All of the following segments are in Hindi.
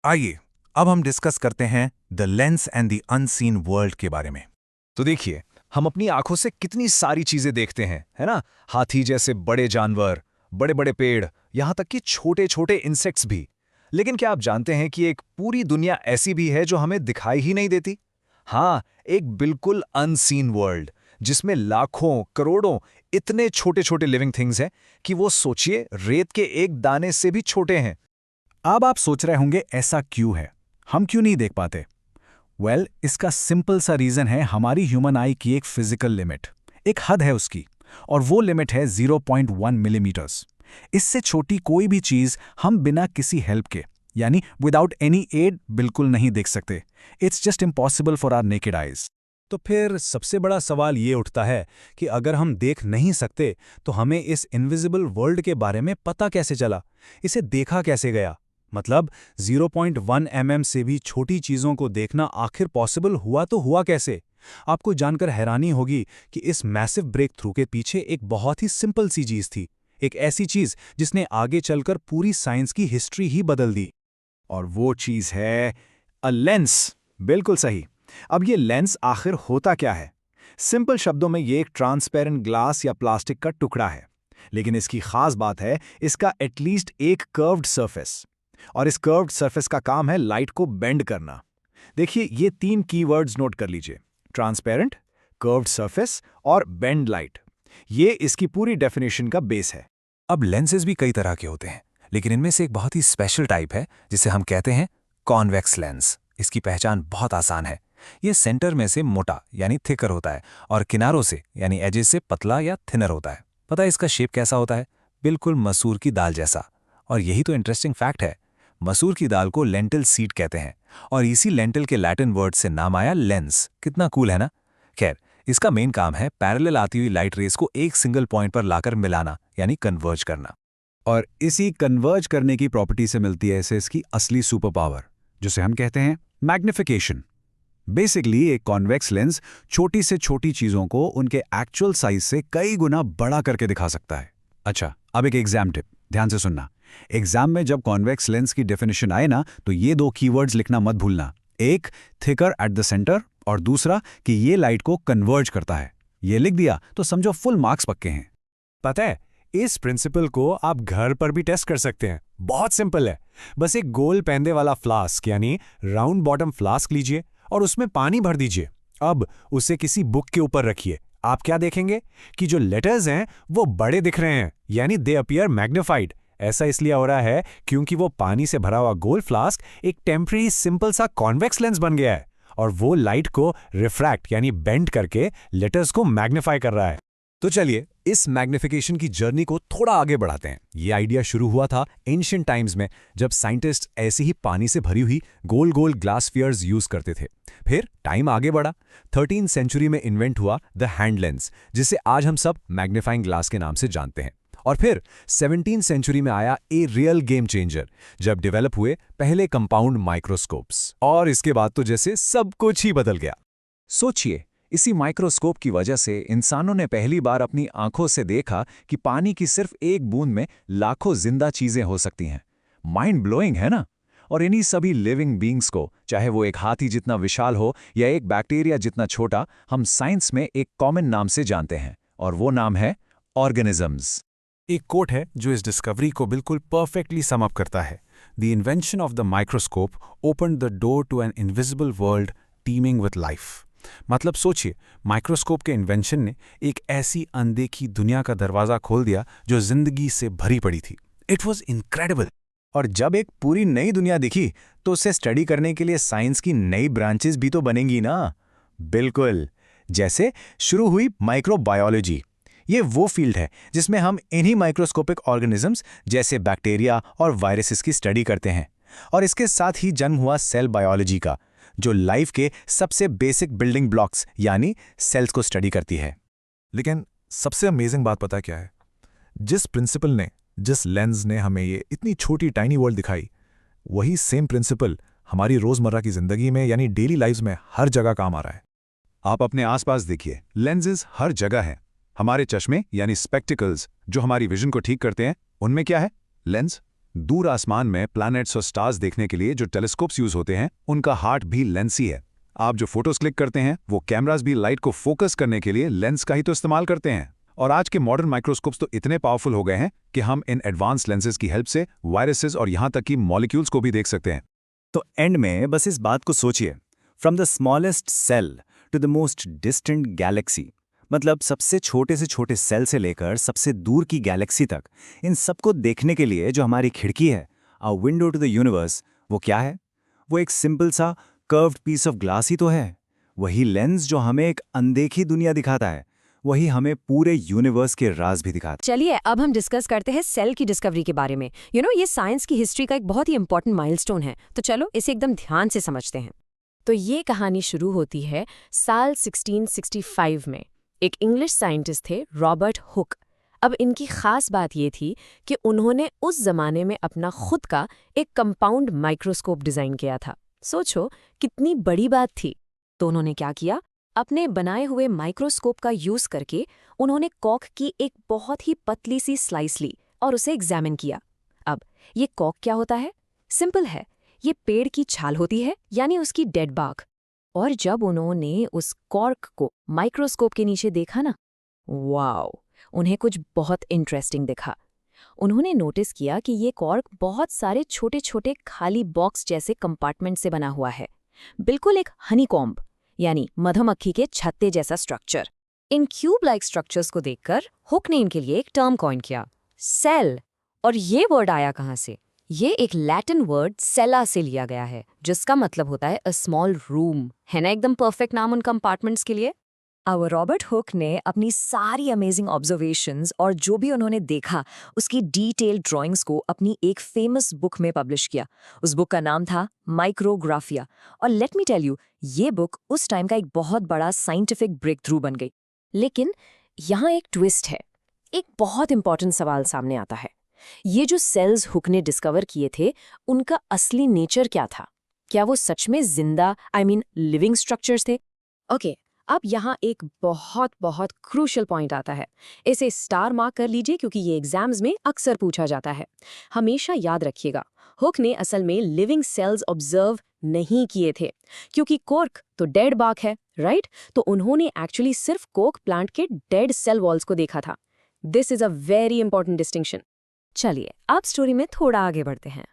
आइए अब हम डिस्कस करते हैं the lens and the unseen world के बारे में। तो देखिए, हम अपनी आंखों से कितनी सारी चीजें देखते हैं, है ना? हाथी जैसे बड़े जानवर, बड़े बड़े पेड़, यहां तक कि छोटे छोटे इंसेक्ट्स भी। लेकिन क्या आप जानते हैं कि एक पूरी दुनिया ऐसी भी है जो हमें दिखाई ही नहीं देती? हाँ, एक बिल्कुल अनसीन वर्ल्ड, जिसमें लाखों करोड़ों इतने छोटे छोटे लिविंग थिंग्स हैं कि वो सोचिए रेत के एक दाने से भी छोटे हैं। अब आप सोच रहे होंगे ऐसा क्यों है, हम क्यों नहीं देख पाते। इसका सिंपल सा रीजन है हमारी ह्यूमन आई की एक फिजिकल लिमिट। एक हद है उसकी, और वो लिमिट है 0.1 मिलीमीटर्स। इससे छोटी कोई भी चीज हम बिना किसी हेल्प के, यानी विदाउट एनी एड, बिल्कुल नहीं देख सकते। It's just impossible for our naked eyes. तो फिर सबसे बड़ा सवाल ये उठता है कि अगर हम देख नहीं सकते तो हमें इस इनविजिबल वर्ल्ड के बारे में पता कैसे चला? इसे देखा कैसे गया? मतलब 0.1 mm से भी छोटी चीज़ों को देखना आखिर पॉसिबल हुआ तो हुआ कैसे? आपको जानकर हैरानी होगी कि इस मैसिव ब्रेक थ्रू के पीछे एक बहुत ही सिंपल सी चीज़ थी। एक ऐसी चीज़ जिसने आगे चलकर पूरी साइंस की हिस्ट्री ही बदल दी। और वो चीज है अ लेंस। बिल्कुल सही। अब ये लेंस आखिर होता क्या है? सिंपल शब्दों में ये एक ट्रांसपेरेंट ग्लास या प्लास्टिक का टुकड़ा है। लेकिन इसकी खास बात है इसका एटलीस्ट एक कर्व्ड सरफेस। और इस कर्व्ड सरफेस का काम है लाइट को बेंड करना। देखिए, ये तीन कीवर्ड्स नोट कर लीजिए: ट्रांसपेरेंट, कर्व्ड सरफेस और बेंड लाइट। ये इसकी पूरी डेफिनेशन का बेस है। अब लेंसेज भी कई तरह के होते हैं, लेकिन इनमें से एक बहुत ही स्पेशल टाइप है जिसे हम कहते हैं कॉन्वेक्स लेंस। इसकी पहचान बहुत आसान है। ये सेंटर में से मोटा यानी थिकर होता है और किनारों से यानी एजेस से पतला या थिनर होता है। पता है इसका शेप कैसा होता है? बिल्कुल मसूर की दाल जैसा। और यही तो इंटरेस्टिंग फैक्ट है। मसूर की दाल को लेंटिल सीड कहते हैं और इसी लेंटिल के लैटिन वर्ड से नाम आया लेंस। कितना कूल है ना? खैर, इसका मेन काम है पैरेलल आती हुई लाइट रेस को एक सिंगल पॉइंट पर लाकर मिलाना यानी कन्वर्ज करना। और इसी कन्वर्ज करने की प्रॉपर्टी से मिलती है इसे इसकी असली सुपर पावर, जिसे हम कहते हैं मैग्निफिकेशन। बेसिकली एक कॉन्वेक्स लेंस छोटी से छोटी चीजों को उनके एक्चुअल साइज से कई गुना बड़ा करके दिखा सकता है। अच्छा, अब एक एग्जाम टिप, ध्यान से सुनना। एग्जाम में जब कॉन्वेक्स लेंस की डेफिनेशन आए ना, तो ये दो कीवर्ड्स लिखना मत भूलना। एक, थिकर एट द सेंटर, और दूसरा कि ये लाइट को कन्वर्ज करता है। ये लिख दिया तो समझो फुल मार्क्स पक्के हैं। पता है, इस प्रिंसिपल को आप घर पर भी टेस्ट कर सकते हैं। बहुत सिंपल है। बस एक गोल पैंदे वाला फ्लास्क यानी राउंड बॉटम फ्लास्क लीजिए और उसमें पानी भर दीजिए। अब उसे किसी बुक के ऊपर रखिए। आप क्या देखेंगे कि जो लेटर्स हैं वो बड़े दिख रहे हैं, यानी दे अपीयर मैग्निफाइड। ऐसा इसलिए हो रहा है क्योंकि वो पानी से भरा हुआ गोल फ्लास्क एक टेम्परेरी सिंपल सा कॉन्वेक्स लेंस बन गया है और वो लाइट को रिफ्रैक्ट यानी बेंड करके लेटर्स को मैग्नीफाई कर रहा है। तो चलिए इस मैग्निफिकेशन की जर्नी को थोड़ा आगे बढ़ाते हैं। ये आइडिया शुरू हुआ था एंशिएंट टाइम्स में, जब साइंटिस्ट ऐसे ही पानी से भरी हुई गोल गोल ग्लास स्फीयर्स यूज करते थे। फिर टाइम आगे बढ़ा। 13वीं सेंचुरी में इन्वेंट हुआ द हैंड लेंस, जिसे आज हम सब मैग्नीफाइंग ग्लास के नाम से जानते हैं। और फिर 17वीं सेंचुरी में आया ए रियल गेम चेंजर, जब डेवलप हुए पहले कंपाउंड माइक्रोस्कोप्स। और इसके बाद तो जैसे सब कुछ ही बदल गया। सोचिए, इसी माइक्रोस्कोप की वजह से इंसानों ने पहली बार अपनी आंखों से देखा कि पानी की सिर्फ एक बूंद में लाखों जिंदा चीजें हो सकती हैं। माइंड ब्लोइंग है ना? और इन्हीं सभी लिविंग बींग्स को, चाहे वो एक हाथी जितना विशाल हो या एक बैक्टीरिया जितना छोटा, हम साइंस में एक कॉमन नाम से जानते हैं, और वो नाम है ऑर्गेनिजम्स। एक कोट है जो इस डिस्कवरी को बिल्कुल परफेक्टली सम अप करता है। The invention of the microscope opened the door to an invisible world teeming with life. मतलब सोचिए, माइक्रोस्कोप के इन्वेंशन ने एक ऐसी अनदेखी दुनिया का दरवाजा खोल दिया जो जिंदगी से भरी पड़ी थी। It was incredible. और जब एक पूरी नई दुनिया दिखी तो उसे स्टडी करने के लिए साइंस की नई ब्रांचेस भी तो बनेंगी ना। बिल्कुल। जैसे शुरू हुई माइक्रोबायोलॉजी। ये वो फील्ड है जिसमें हम इन्हीं माइक्रोस्कोपिक ऑर्गेनिजम्स जैसे बैक्टीरिया और वायरसेस की स्टडी करते हैं। और इसके साथ ही जन्म हुआ सेल बायोलॉजी का, जो लाइफ के सबसे बेसिक बिल्डिंग ब्लॉक्स यानी सेल्स को स्टडी करती है। लेकिन सबसे अमेजिंग बात पता क्या है? जिस प्रिंसिपल ने, जिस लेंस ने हमें ये इतनी छोटी टाइनी वर्ल्ड दिखाई, वही सेम प्रिंसिपल हमारी रोजमर्रा की जिंदगी में यानी डेली लाइफ्स में हर जगह काम आ रहा है। आप अपने आसपास देखिए, लेंसेज हर जगह हैं। हमारे चश्मे यानी स्पेक्टिकल्स जो हमारी विजन को ठीक करते हैं, उनमें क्या है? लेंस। दूर आसमान में प्लैनेट्स और स्टार्स देखने के लिए जो टेलीस्कोप्स यूज होते हैं उनका हार्ट भी लेंस ही है। आप जो फोटोज क्लिक करते हैं वो कैमरास भी लाइट को फोकस करने के लिए लेंस का ही तो इस्तेमाल करते हैं। और आज के मॉडर्न माइक्रोस्कोप्स तो इतने पावरफुल हो गए हैं कि हम इन एडवांस लेंसेज की हेल्प से वायरसेस और यहाँ तक कि मॉलिक्यूल्स को भी देख सकते हैं। तो एंड में बस इस बात को सोचिए, from the smallest cell to the most distant galaxy, मतलब सबसे छोटे से छोटे सेल से लेकर सबसे दूर की गैलेक्सी तक, इन सबको देखने के लिए जो हमारी खिड़की है, a window to the universe, वो क्या है? वो एक सिंपल सा कर्व्ड पीस ऑफ ग्लास ही तो है। वही लेंस जो हमें एक अनदेखी दुनिया दिखाता है, वही हमें पूरे यूनिवर्स के राज भी दिखाता है। चलिए अब हम डिस्कस करते हैं सेल की डिस्कवरी के बारे में। ये साइंस की हिस्ट्री का एक बहुत ही इंपॉर्टेंट माइलस्टोन है, तो चलो इसे एकदम ध्यान से समझते हैं। तो ये कहानी शुरू होती है साल 1665 में। एक इंग्लिश साइंटिस्ट थे रॉबर्ट हुक। अब इनकी खास बात ये थी कि उन्होंने उस जमाने में अपना खुद का एक कंपाउंड माइक्रोस्कोप डिजाइन किया था। सोचो कितनी बड़ी बात थी। तो उन्होंने क्या किया, अपने बनाए हुए माइक्रोस्कोप का यूज करके उन्होंने कॉर्क की एक बहुत ही पतली सी स्लाइस ली और उसे एग्जामिन किया। अब ये कॉर्क क्या होता है? सिंपल है, ये पेड़ की छाल होती है, यानी उसकी डेड बार्क। और जब उन्होंने उस कॉर्क को माइक्रोस्कोप के नीचे देखा ना, वाओ, उन्हें कुछ बहुत इंटरेस्टिंग दिखा। उन्होंने नोटिस किया कि ये कॉर्क बहुत सारे छोटे छोटे खाली बॉक्स जैसे कंपार्टमेंट से बना हुआ है, बिल्कुल एक हनीकॉम्ब यानी मधुमक्खी के छत्ते जैसा स्ट्रक्चर। इन क्यूब लाइक स्ट्रक्चर्स को देखकर हुक ने इनके लिए एक टर्म कॉइन किया, सेल। और ये वर्ड आया कहाँ से? ये एक लैटिन वर्ड सेला से लिया गया है, जिसका मतलब होता है अ स्मॉल रूम। है ना एकदम परफेक्ट नाम उन कंपार्टमेंट्स के लिए। अब रॉबर्ट हुक ने अपनी सारी अमेजिंग ऑब्जर्वेशंस और जो भी उन्होंने देखा उसकी डिटेल्ड ड्राइंग्स को अपनी एक फेमस बुक में पब्लिश किया। उस बुक का नाम था माइक्रोग्राफिया। और लेट मी टेल यू, ये बुक उस टाइम का एक बहुत बड़ा साइंटिफिक ब्रेक थ्रू बन गई। लेकिन यहाँ एक ट्विस्ट है, एक बहुत इंपॉर्टेंट सवाल सामने आता है। ये जो सेल्स हुक ने डिस्कवर किए थे, उनका असली नेचर क्या था? क्या वो सच में जिंदा लिविंग स्ट्रक्चर्स थे? ओके, अब यहाँ एक बहुत बहुत क्रूशियल पॉइंट आता है। इसे स्टार मार्क कर लीजिए क्योंकि ये एग्जाम्स में अक्सर पूछा जाता है। हमेशा याद रखिएगा, हुक ने असल में लिविंग सेल्स ऑब्जर्व नहीं किए थे, क्योंकि कॉर्क तो डेड बार्क है, राइट? तो उन्होंने एक्चुअली सिर्फ कोक प्लांट के डेड सेल वॉल्स को देखा था। This is a very important distinction. चलिए अब स्टोरी में थोड़ा आगे बढ़ते हैं।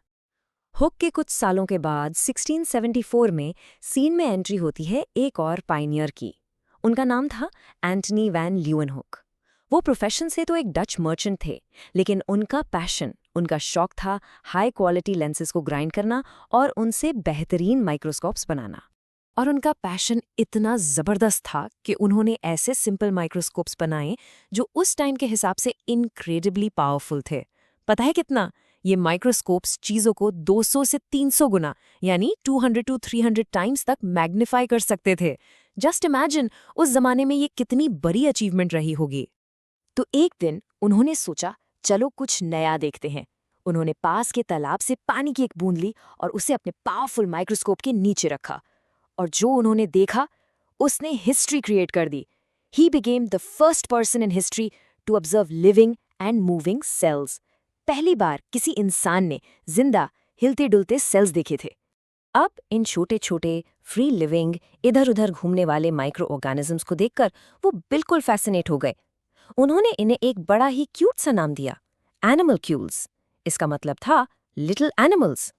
हुक के कुछ सालों के बाद 1674 में सीन में एंट्री होती है एक और पायनियर की। उनका नाम था एंटनी वैन ल्यूएनहुक। वो प्रोफेशन से तो एक डच मर्चेंट थे, लेकिन उनका पैशन, उनका शौक था हाई क्वालिटी लेंसेज को ग्राइंड करना और उनसे बेहतरीन माइक्रोस्कोप्स बनाना। और उनका पैशन इतना ज़बरदस्त था कि उन्होंने ऐसे सिंपल माइक्रोस्कोप्स बनाए जो उस टाइम के हिसाब से इनक्रेडिबली पावरफुल थे। पता है कितना? ये माइक्रोस्कोप्स चीज़ों को 200 से 300 गुना यानी 200 to 300 टाइम्स तक मैग्नीफाई कर सकते थे। जस्ट इमेजिन उस जमाने में ये कितनी बड़ी अचीवमेंट रही होगी। तो एक दिन उन्होंने सोचा, चलो कुछ नया देखते हैं। उन्होंने पास के तालाब से पानी की एक बूंद ली और उसे अपने पावरफुल माइक्रोस्कोप के नीचे रखा। और जो उन्होंने देखा उसने हिस्ट्री क्रिएट कर दी। He became the first person in history to observe living and moving cells. पहली बार किसी इंसान ने जिंदा हिलते डुलते सेल्स देखे थे। अब इन छोटे छोटे फ्री लिविंग इधर उधर घूमने वाले माइक्रो ऑर्गेनिजम्स को देखकर वो बिल्कुल फैसिनेट हो गए। उन्होंने इन्हें एक बड़ा ही क्यूट सा नाम दिया, एनिमलक्यूल्स। इसका मतलब था लिटिल एनिमल्स।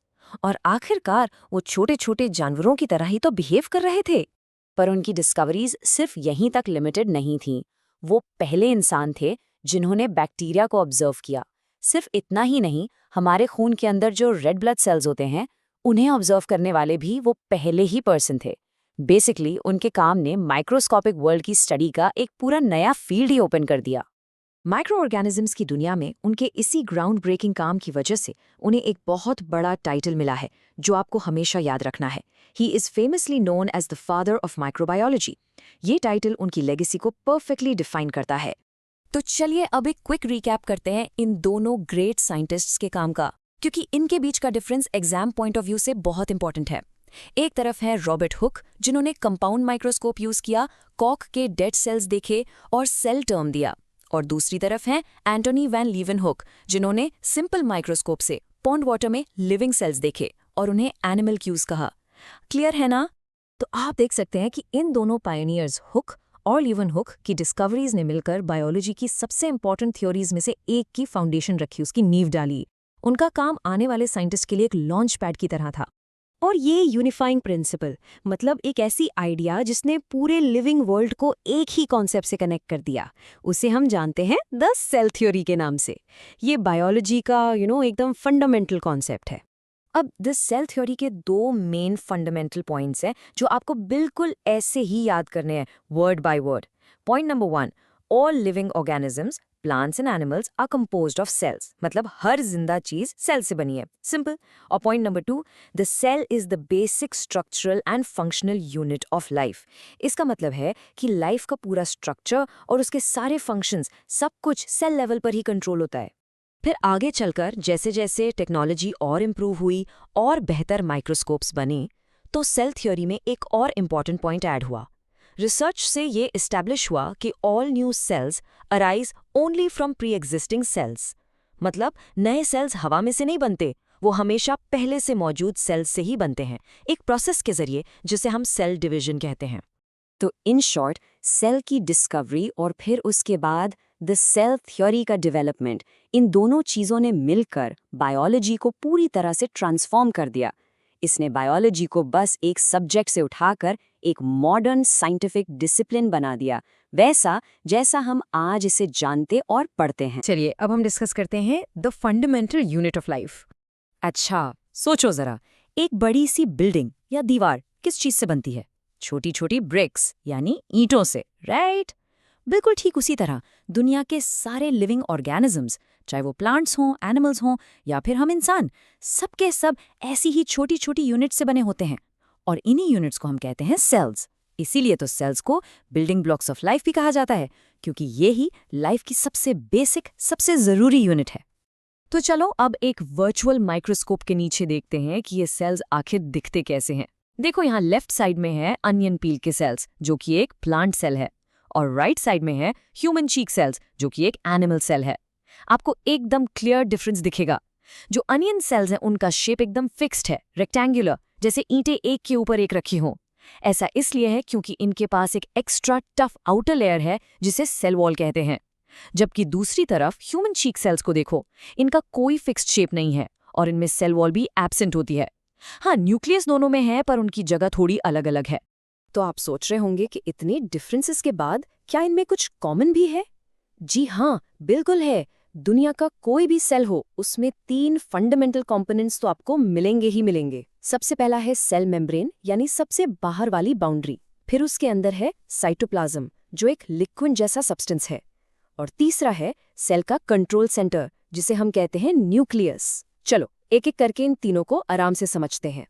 और आखिरकार वो छोटे छोटे जानवरों की तरह ही तो बिहेव कर रहे थे। पर उनकी डिस्कवरीज सिर्फ यहीं तक लिमिटेड नहीं थीं। वो पहले इंसान थे जिन्होंने बैक्टीरिया को ऑब्जर्व किया। सिर्फ इतना ही नहीं, हमारे खून के अंदर जो रेड ब्लड सेल्स होते हैं, उन्हें ऑब्जर्व करने वाले भी वो पहले ही पर्सन थे। बेसिकली उनके काम ने माइक्रोस्कोपिक वर्ल्ड की स्टडी का एक पूरा नया फील्ड ही ओपन कर दिया। माइक्रो ऑर्गेनिजम्स की दुनिया में उनके इसी ग्राउंड ब्रेकिंग काम की वजह से उन्हें एक बहुत बड़ा टाइटल मिला है जो आपको हमेशा याद रखना है। He is famously known as the father of microbiology. ये टाइटल उनकी लेगेसी को परफेक्टली डिफाइन करता है। तो चलिए अब एक क्विक रिकैप करते हैं इन दोनों ग्रेट साइंटिस्ट्स के काम का, क्योंकि इनके बीच का difference exam point of view से बहुत इंपॉर्टेंट है। एक तरफ है रॉबर्ट हुक, जिन्होंने कंपाउंड माइक्रोस्कोप यूज किया, कॉर्क के डेड सेल्स देखे और सेल टर्म दिया। और दूसरी तरफ हैं एंटोनी वैन लीeuwenhoek, जिन्होंने सिंपल माइक्रोस्कोप से पॉन्ड वाटर में लिविंग सेल्स देखे और उन्हें एनिमल क्यूज कहा। क्लियर है ना? तो आप देख सकते हैं कि इन दोनों पायनियर्स हुक और लीवन हुक की डिस्कवरीज ने मिलकर बायोलॉजी की सबसे इंपॉर्टेंट थ्योरीज में से एक की फाउंडेशन रखी, उसकी नींव डाली। उनका काम आने वाले साइंटिस्ट के लिए एक लॉन्च पैड की तरह था। और ये यूनिफाइंग प्रिंसिपल, मतलब एक ऐसी आइडिया जिसने पूरे लिविंग वर्ल्ड को एक ही कॉन्सेप्ट से कनेक्ट कर दिया, उसे हम जानते हैं द सेल थ्योरी के नाम से। ये बायोलॉजी का एकदम फंडामेंटल कॉन्सेप्ट है। अब दिस सेल थ्योरी के 2 मेन फंडामेंटल पॉइंट्स हैं जो आपको बिल्कुल ऐसे ही याद करने हैं, word by word. Point number 1, all living organisms, plants and animals are composed of cells, मतलब हर जिंदा चीज सेल से बनी है, सिंपल। और point number 2, the cell is the basic structural and functional unit of life. इसका मतलब है कि लाइफ का पूरा स्ट्रक्चर और उसके सारे फंक्शंस, सब कुछ सेल लेवल पर ही कंट्रोल होता है। फिर आगे चलकर जैसे जैसे टेक्नोलॉजी और इम्प्रूव हुई और बेहतर माइक्रोस्कोप्स बने, तो सेल थ्योरी में एक और इम्पॉर्टेंट पॉइंट ऐड हुआ। रिसर्च से ये इस्टेब्लिश हुआ कि all new sales arise only from pre existing cells, मतलब नए सेल्स हवा में से नहीं बनते, वो हमेशा पहले से मौजूद सेल्स से ही बनते हैं, एक प्रोसेस के जरिए जिसे हम सेल डिवीजन कहते हैं। तो इन शॉर्ट, सेल की डिस्कवरी और फिर उसके बाद द सेल थ्योरी का डेवलपमेंट, इन दोनों चीज़ों ने मिलकर बायोलॉजी को पूरी तरह से ट्रांसफॉर्म कर दिया। इसने बायोलॉजी को बस एक सब्जेक्ट से उठाकर एक मॉडर्न साइंटिफिक डिसिप्लिन बना दिया, वैसा जैसा हम आज इसे जानते और पढ़ते हैं। चलिए अब हम डिस्कस करते हैं the fundamental unit of life. अच्छा, सोचो जरा, एक बड़ी सी बिल्डिंग या दीवार किस चीज से बनती है? छोटी छोटी ब्रिक्स यानी ईंटों से, राइट? बिल्कुल ठीक उसी तरह दुनिया के सारे लिविंग ऑर्गेनिजम्स, चाहे वो प्लांट्स हों, एनिमल्स हों या फिर हम इंसान, सब के सब ऐसी ही छोटी छोटी यूनिट से बने होते हैं। और इन्हीं यूनिट्स को हम कहते हैं सेल्स। इसीलिए तो सेल्स को बिल्डिंग ब्लॉक्स ऑफ लाइफ भी कहा जाता है, क्योंकि ये ही लाइफ की सबसे बेसिक, सबसे ज़रूरी यूनिट है। तो चलो अब एक वर्चुअल माइक्रोस्कोप के नीचे देखते हैं कि ये सेल्स आखिर दिखते कैसे हैं। देखो, यहाँ लेफ्ट साइड में है अनियन पील के सेल्स, जो कि एक प्लांट सेल है, और राइट साइड में है ह्यूमन चीक सेल्स, जो कि एक एनिमल सेल है। आपको एकदम क्लियर डिफरेंस दिखेगा। जो अनियन सेल्स हैं उनका शेप एकदम फिक्स्ड है, रेक्टेंगुलर, जैसे ईंटें एक के ऊपर एक रखी हों। ऐसा इसलिए है क्योंकि इनके पास एक एक्स्ट्रा टफ आउटर लेयर है जिसे सेल वॉल कहते हैं। जबकि दूसरी तरफ ह्यूमन चीक सेल्स को देखो, इनका कोई फिक्स्ड शेप नहीं है और इनमें सेल वॉल भी एब्सेंट होती है। हाँ, न्यूक्लियस दोनों में है, पर उनकी जगह थोड़ी अलग अलग है। तो आप सोच रहे होंगे कि इतने डिफरेंसेस के बाद क्या इनमें कुछ कॉमन भी है? जी हाँ, बिल्कुल है। दुनिया का कोई भी सेल हो, उसमें 3 फंडामेंटल कंपोनेंट्स तो आपको मिलेंगे ही मिलेंगे। सबसे पहला है सेल मेम्ब्रेन, यानी सबसे बाहर वाली बाउंड्री। फिर उसके अंदर है साइटोप्लाज्म, जो एक लिक्विड जैसा सब्सटेंस है। और तीसरा है सेल का कंट्रोल सेंटर, जिसे हम कहते हैं न्यूक्लियस। चलो एक एक करके इन तीनों को आराम से समझते हैं।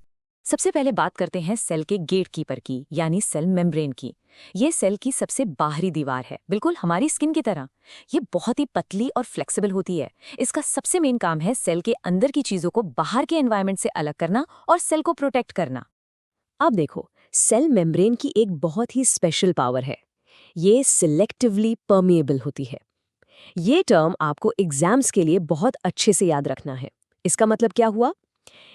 सबसे पहले बात करते हैं सेल के गेटकीपर की, यानी सेल मेम्ब्रेन की। ये सेल की सबसे बाहरी दीवार है, बिल्कुल हमारी स्किन की तरह। ये बहुत ही पतली और फ्लेक्सिबल होती है। इसका सबसे मेन काम है सेल के अंदर की चीजों को बाहर के एनवायरनमेंट से अलग करना और सेल को प्रोटेक्ट करना। अब देखो, सेल मेम्ब्रेन की एक बहुत ही स्पेशल पावर है, ये सिलेक्टिवली परमिएबल होती है। ये टर्म आपको एग्जाम्स के लिए बहुत अच्छे से याद रखना है। इसका मतलब क्या हुआ?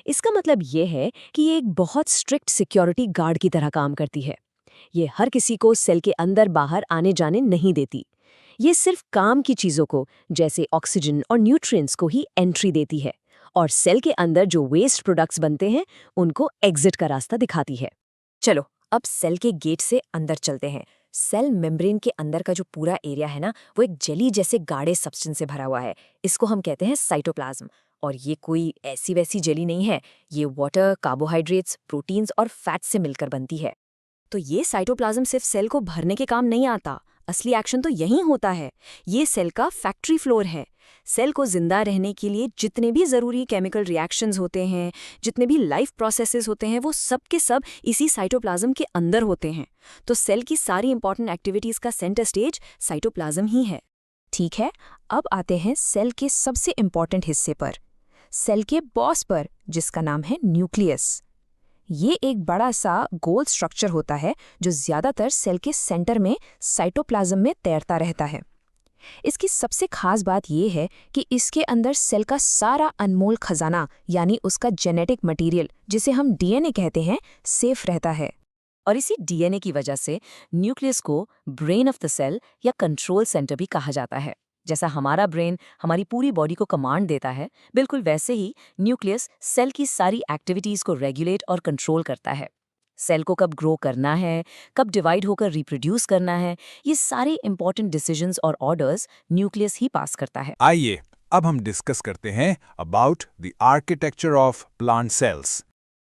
इसका मतलब ये है कि ये एक बहुत स्ट्रिक्ट सिक्योरिटी गार्ड की तरह काम करती है। ये हर किसी को सेल के अंदर बाहर आने जाने नहीं देती। ये सिर्फ काम की चीज़ों को, जैसे ऑक्सीजन और न्यूट्रिएंट्स को ही एंट्री देती है, और सेल के अंदर जो वेस्ट प्रोडक्ट्स बनते हैं उनको एग्जिट का रास्ता दिखाती है। चलो अब सेल के गेट से अंदर चलते हैं। सेल मेम्ब्रेन के अंदर का जो पूरा एरिया है ना, वो एक जेली जैसे गाढ़े सब्सटेंस से भरा हुआ है। इसको हम कहते हैं साइटोप्लाज्म। और ये कोई ऐसी वैसी जेली नहीं है, ये वाटर, कार्बोहाइड्रेट्स, प्रोटीन्स और फैट से मिलकर बनती है। तो ये साइटोप्लाज्म सिर्फ सेल को भरने के काम नहीं आता, असली एक्शन तो यहीं होता है। ये सेल का फैक्ट्री फ्लोर है। सेल को जिंदा रहने के लिए जितने भी ज़रूरी केमिकल रिएक्शंस होते हैं, जितने भी लाइफ प्रोसेसेस होते हैं, वो सब के सब इसी साइटोप्लाज्म के अंदर होते हैं। तो सेल की सारी इंपॉर्टेंट एक्टिविटीज़ का सेंटर स्टेज साइटोप्लाज्म ही है। ठीक है, अब आते हैं सेल के सबसे इंपॉर्टेंट हिस्से पर, सेल के बॉस पर, जिसका नाम है न्यूक्लियस। ये एक बड़ा सा गोल स्ट्रक्चर होता है जो ज़्यादातर सेल के सेंटर में साइटोप्लाज्म में तैरता रहता है। इसकी सबसे खास बात यह है कि इसके अंदर सेल का सारा अनमोल खजाना यानी उसका जेनेटिक मटेरियल, जिसे हम डीएनए कहते हैं, सेफ रहता है। और इसी डीएनए की वजह से न्यूक्लियस को ब्रेन ऑफ द सेल या कंट्रोल सेंटर भी कहा जाता है। जैसा हमारा ब्रेन हमारी पूरी बॉडी को कमांड देता है, बिल्कुल वैसे ही न्यूक्लियस सेल की सारी एक्टिविटीज को रेगुलेट और कंट्रोल करता है। सेल को कब ग्रो करना है, कब डिवाइड होकर रिप्रोड्यूस करना है, ये सारे इंपॉर्टेंट डिसीजंस और ऑर्डर्स न्यूक्लियस ही पास करता है। आइए अब हम डिस्कस करते हैं about the architecture of plant cells.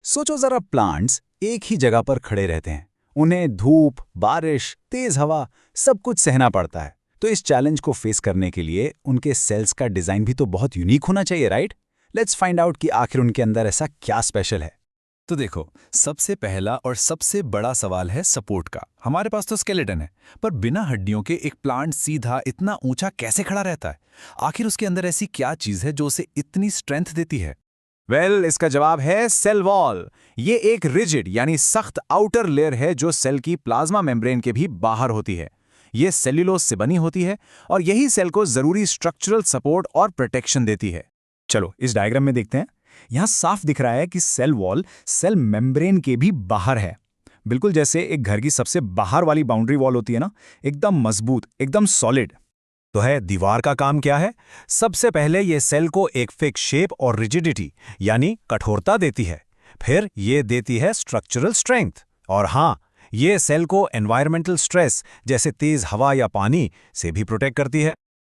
सोचो जरा, प्लांट्स एक ही जगह पर खड़े रहते हैं। उन्हें धूप, बारिश, तेज हवा सब कुछ सहना पड़ता है। तो इस चैलेंज को फेस करने के लिए उनके सेल्स का डिजाइन भी तो बहुत यूनिक होना चाहिए, राइट? लेट्स फाइंड आउट कि आखिर उनके अंदर ऐसा क्या स्पेशल है। तो देखो, सबसे पहला और सबसे बड़ा सवाल है सपोर्ट का। हमारे पास तो स्केलेटन है, पर बिना हड्डियों के एक प्लांट सीधा इतना ऊंचा कैसे खड़ा रहता है? आखिर उसके अंदर ऐसी क्या चीज है जो उसे इतनी स्ट्रेंथ देती है? वेल, इसका जवाब है सेल वॉल। ये एक रिजिड यानी सख्त आउटर लेयर है जो सेल की प्लाज्मा मेम्ब्रेन के भी बाहर होती है। ये सेल्यूलोज से बनी होती है और यही सेल को जरूरी स्ट्रक्चरल सपोर्ट और प्रोटेक्शन देती है। चलो इस डायग्राम में देखते हैं। यहां साफ दिख रहा है कि सेल वॉल सेल मेम्ब्रेन के भी बाहर है, बिल्कुल जैसे एक घर की सबसे बाहर वाली बाउंड्री वॉल होती है ना, एकदम मजबूत, एकदम सॉलिड। तो है दीवार का काम क्या है? सबसे पहले ये सेल को एक फिक्स शेप और रिजिडिटी यानी कठोरता देती है। फिर ये देती है स्ट्रक्चरल स्ट्रेंथ। और हाँ, ये सेल को एनवायरमेंटल स्ट्रेस जैसे तेज हवा या पानी से भी प्रोटेक्ट करती है।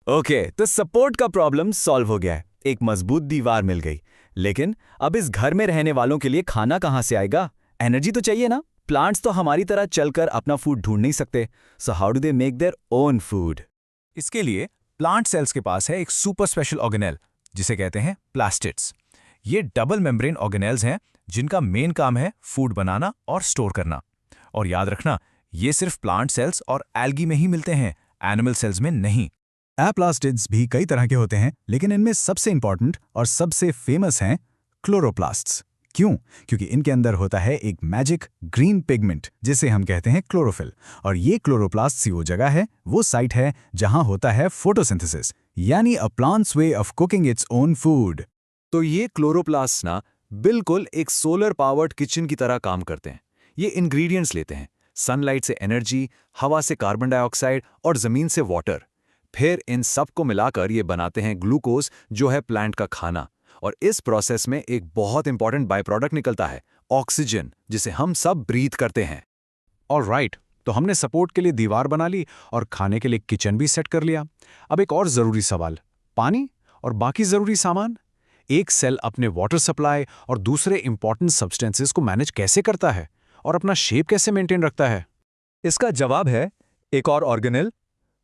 ओके, तो सपोर्ट का प्रॉब्लम सॉल्व हो गया है, एक मजबूत दीवार मिल गई। लेकिन अब इस घर में रहने वालों के लिए खाना कहाँ से आएगा? एनर्जी तो चाहिए ना। प्लांट्स तो हमारी तरह चलकर अपना फूड ढूंढ नहीं सकते, so how do they make their own food? इसके लिए प्लांट सेल्स के पास है एक सुपर स्पेशल ऑर्गेनेल जिसे कहते हैं प्लास्टिड्स। ये डबल मेम्ब्रेन ऑर्गेनेल्स हैं जिनका मेन काम है फूड बनाना और स्टोर करना। और याद रखना, ये सिर्फ प्लांट सेल्स और एल्गी में ही मिलते हैं, एनिमल सेल्स में नहीं। एप्लास्टिड्स भी कई तरह के होते हैं, लेकिन इनमें सबसे इंपॉर्टेंट और सबसे फेमस हैं क्लोरोप्लास्ट्स। क्यों? क्योंकि इनके अंदर होता है एक मैजिक ग्रीन पिगमेंट जिसे हम कहते हैं क्लोरोफिल। और ये क्लोरोप्लास्ट ही वो जगह है, वो साइट है जहां होता है फोटोसिंथेसिस, यानी a plant's way of cooking its own food. तो ये क्लोरोप्लास्ट ना बिल्कुल एक सोलर पावर्ड किचन की तरह काम करते हैं। ये इंग्रेडिएंट्स लेते हैं, सनलाइट से एनर्जी, हवा से कार्बन डाइऑक्साइड और जमीन से वाटर। फिर इन सब को मिलाकर ये बनाते हैं ग्लूकोज, जो है प्लांट का खाना। और इस प्रोसेस में एक बहुत इंपॉर्टेंट बाय प्रोडक्ट निकलता है, ऑक्सीजन, जिसे हम सब ब्रीथ करते हैं। ऑलराइट, तो हमने सपोर्ट के लिए दीवार बना ली और खाने के लिए किचन भी सेट कर लिया। अब एक और जरूरी सवाल, पानी और बाकी जरूरी सामान। एक सेल अपने वाटर सप्लाई और दूसरे इंपॉर्टेंट सब्सटेंसेस को मैनेज कैसे करता है और अपना शेप कैसे मेंटेन रखता है? इसका जवाब है एक और ऑर्गेनेल,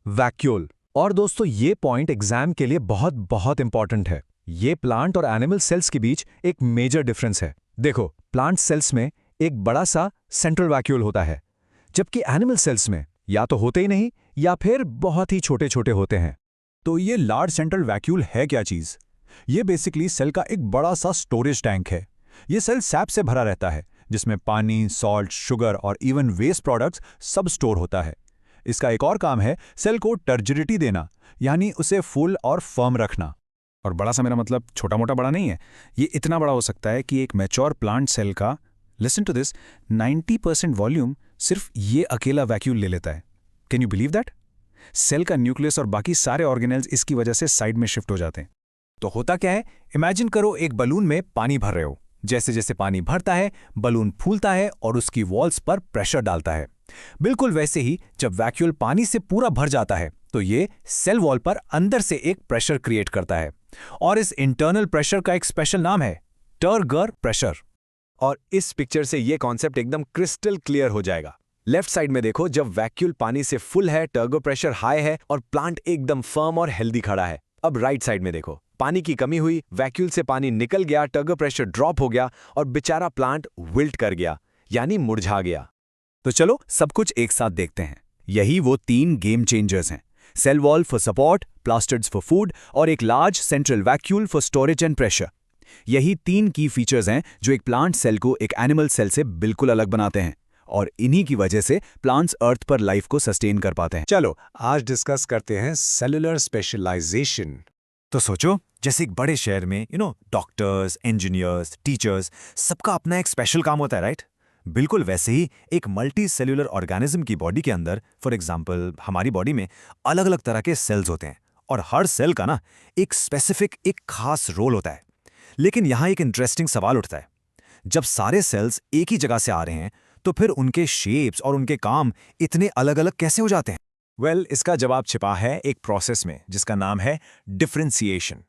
वैक्यूल। और दोस्तों, ये पॉइंट एग्जाम के लिए बहुत बहुत इंपॉर्टेंट है। ये प्लांट और एनिमल सेल्स के बीच एक मेजर डिफरेंस है। देखो, प्लांट सेल्स में एक बड़ा सा सेंट्रल वैक्यूल होता है, जबकि एनिमल सेल्स में या तो होते ही नहीं या फिर बहुत ही छोटे छोटे होते हैं। तो ये लार्ज सेंट्रल वैक्यूल है क्या चीज? ये बेसिकली सेल का एक बड़ा सा स्टोरेज टैंक है। ये सेल सैप से भरा रहता है, जिसमें पानी, सॉल्ट, शुगर और इवन वेस्ट प्रोडक्ट्स सब स्टोर होता है। इसका एक और काम है सेल को टर्जिडिटी देना, यानी उसे फुल और फर्म रखना। और बड़ा सा मेरा मतलब छोटा मोटा बड़ा नहीं है, ये इतना बड़ा हो सकता है कि एक मैच्योर प्लांट सेल का, लिसन टू दिस, 90% वॉल्यूम सिर्फ ये अकेला वैक्यूल ले लेता है। Can you believe that? Cell का न्यूक्लियस और बाकी सारे ऑर्गेनेल्स इसकी वजह से साइड में शिफ्ट हो जाते हैं। तो होता क्या है, इमेजिन करो एक बलून में पानी भर रहे हो। जैसे जैसे पानी भरता है, बलून फूलता है और उसकी वॉल्स पर प्रेशर डालता है। बिल्कुल वैसे ही जब वैक्यूल पानी से पूरा भर जाता है, तो ये सेल वॉल पर अंदर से एक प्रेशर क्रिएट करता है। और इस इंटरनल प्रेशर का एक स्पेशल नाम है टर्गर प्रेशर। और इस पिक्चर से ये कॉन्सेप्ट एकदम क्रिस्टल क्लियर हो जाएगा। लेफ्ट साइड में देखो, जब वैक्यूल पानी से फुल है, टर्गो प्रेशर हाई है और प्लांट एकदम फर्म और हेल्दी खड़ा है। अब राइट साइड में देखो, पानी की कमी हुई, वैक्यूल से पानी निकल गया, टर्गो प्रेशर ड्रॉप हो गया और बेचारा प्लांट विल्ट कर गया, यानी मुरझा गया। तो चलो सब कुछ एक साथ देखते हैं। यही वो 3 गेम चेंजर्स हैं, cell wall for support, plastids for food और एक large central vacuole for storage and pressure. यही 3 की फीचर्स हैं जो एक प्लांट सेल को एक एनिमल सेल से बिल्कुल अलग बनाते हैं। और इन्हीं की वजह से प्लांट्स अर्थ पर लाइफ को सस्टेन कर पाते हैं। चलो आज डिस्कस करते हैं सेलुलर स्पेशलाइजेशन। तो सोचो, जैसे एक बड़े शहर में डॉक्टर्स, इंजीनियर्स, टीचर्स, सबका अपना एक स्पेशल काम होता है, राइट? बिल्कुल वैसे ही एक मल्टी सेल्यूलर ऑर्गेनिज्म की बॉडी के अंदर, फॉर एग्जांपल हमारी बॉडी में अलग अलग तरह के सेल्स होते हैं और हर सेल का ना एक स्पेसिफिक, एक खास रोल होता है। लेकिन यहाँ एक इंटरेस्टिंग सवाल उठता है, जब सारे सेल्स एक ही जगह से आ रहे हैं तो फिर उनके शेप्स और उनके काम इतने अलग अलग कैसे हो जाते हैं? वेल, इसका जवाब छिपा है एक प्रोसेस में जिसका नाम है डिफरेंशिएशन।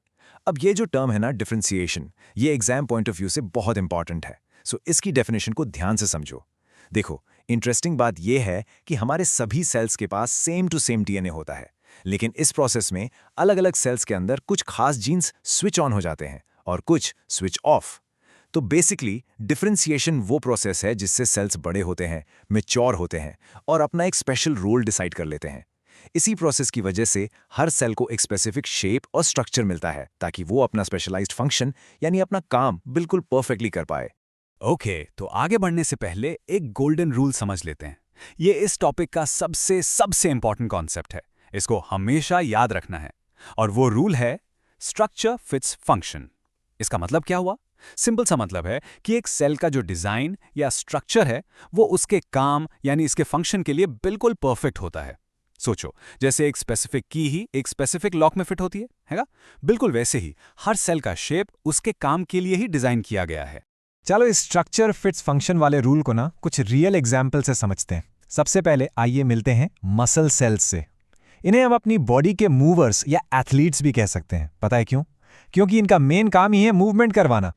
अब ये जो टर्म है ना, डिफरेंशिएशन, ये एग्जाम पॉइंट ऑफ व्यू से बहुत इंपॉर्टेंट है। सो इसकी डेफिनेशन को ध्यान से समझो। देखो, इंटरेस्टिंग बात यह है कि हमारे सभी सेल्स के पास सेम टू सेम डीएनए होता है, लेकिन इस प्रोसेस में अलग अलग सेल्स के अंदर कुछ खास जीन्स स्विच ऑन हो जाते हैं और कुछ स्विच ऑफ। तो बेसिकली डिफरेंशिएशन वो प्रोसेस है जिससे सेल्स बड़े होते हैं, मैच्योर होते हैं और अपना एक स्पेशल रोल डिसाइड कर लेते हैं। इसी प्रोसेस की वजह से हर सेल को एक स्पेसिफिक शेप और स्ट्रक्चर मिलता है ताकि वो अपना स्पेशलाइज्ड फंक्शन यानी अपना काम बिल्कुल परफेक्टली कर पाए। ओके, तो आगे बढ़ने से पहले एक गोल्डन रूल समझ लेते हैं। ये इस टॉपिक का सबसे इंपॉर्टेंट कॉन्सेप्ट है, इसको हमेशा याद रखना है। और वो रूल है स्ट्रक्चर फिट्स फंक्शन। इसका मतलब क्या हुआ? सिंपल सा मतलब है कि एक सेल का जो डिजाइन या स्ट्रक्चर है वो उसके काम यानी इसके फंक्शन के लिए बिल्कुल परफेक्ट होता है। सोचो, जैसे एक स्पेसिफिक की ही एक स्पेसिफिक लॉक में फिट होती है ना? बिल्कुल वैसे ही हर सेल का शेप उसके काम के लिए ही डिजाइन किया गया है। चलो इस स्ट्रक्चर फिट्स फंक्शन वाले रूल को ना कुछ रियल एग्जाम्पल से समझते हैं। सबसे पहले आइए मिलते हैं मसल सेल्स से। इन्हें हम अपनी बॉडी के मूवर्स या एथलीट्स भी कह सकते हैं। पता है क्यों? क्योंकि इनका मेन काम ही है मूवमेंट करवाना।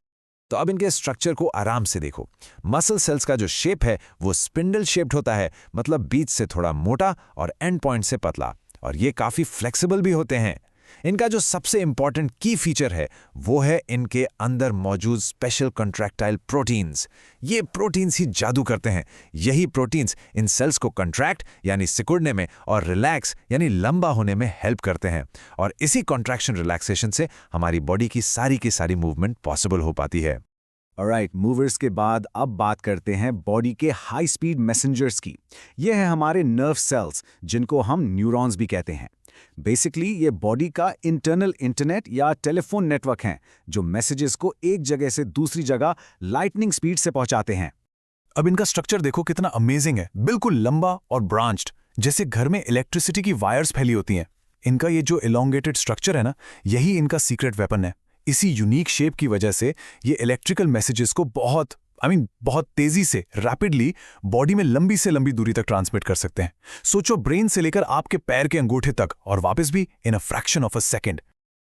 तो अब इनके स्ट्रक्चर को आराम से देखो। मसल सेल्स का जो शेप है वो स्पिंडल शेप्ड होता है, मतलब बीच से थोड़ा मोटा और एंड पॉइंट से पतला, और ये काफ़ी फ्लेक्सिबल भी होते हैं। इनका जो सबसे इंपॉर्टेंट की फीचर है वो है इनके अंदर मौजूद स्पेशल कंट्रैक्टाइल प्रोटीन्स। ये प्रोटीन्स ही जादू करते हैं। यही प्रोटीन्स इन सेल्स को कंट्रैक्ट यानी सिकुड़ने में और रिलैक्स यानी लंबा होने में हेल्प करते हैं, और इसी कॉन्ट्रैक्शन रिलैक्सेशन से हमारी बॉडी की सारी मूवमेंट पॉसिबल हो पाती है। ऑलराइट, मूवर्स के बाद अब बात करते हैं बॉडी के हाई स्पीड मैसेंजर्स की। ये हैं हमारे नर्व सेल्स, जिनको हम न्यूरॉन्स भी कहते हैं। बेसिकली ये बॉडी का इंटरनल इंटरनेट या टेलीफोन नेटवर्क हैं जो मैसेजेस को एक जगह से दूसरी जगह लाइटनिंग स्पीड से पहुंचाते हैं। अब इनका स्ट्रक्चर देखो कितना अमेजिंग है, बिल्कुल लंबा और ब्रांच्ड, जैसे घर में इलेक्ट्रिसिटी की वायर्स फैली होती हैं। इनका ये जो इलोंगेटेड स्ट्रक्चर है ना, यही इनका सीक्रेट वेपन है। इसी यूनिक शेप की वजह से ये इलेक्ट्रिकल मैसेजेस को बहुत तेजी से, रैपिडली बॉडी में लंबी से लंबी दूरी तक ट्रांसमिट कर सकते हैं। सोचो, ब्रेन से लेकर आपके पैर के अंगूठे तक, और वापस भी in a fraction of a second.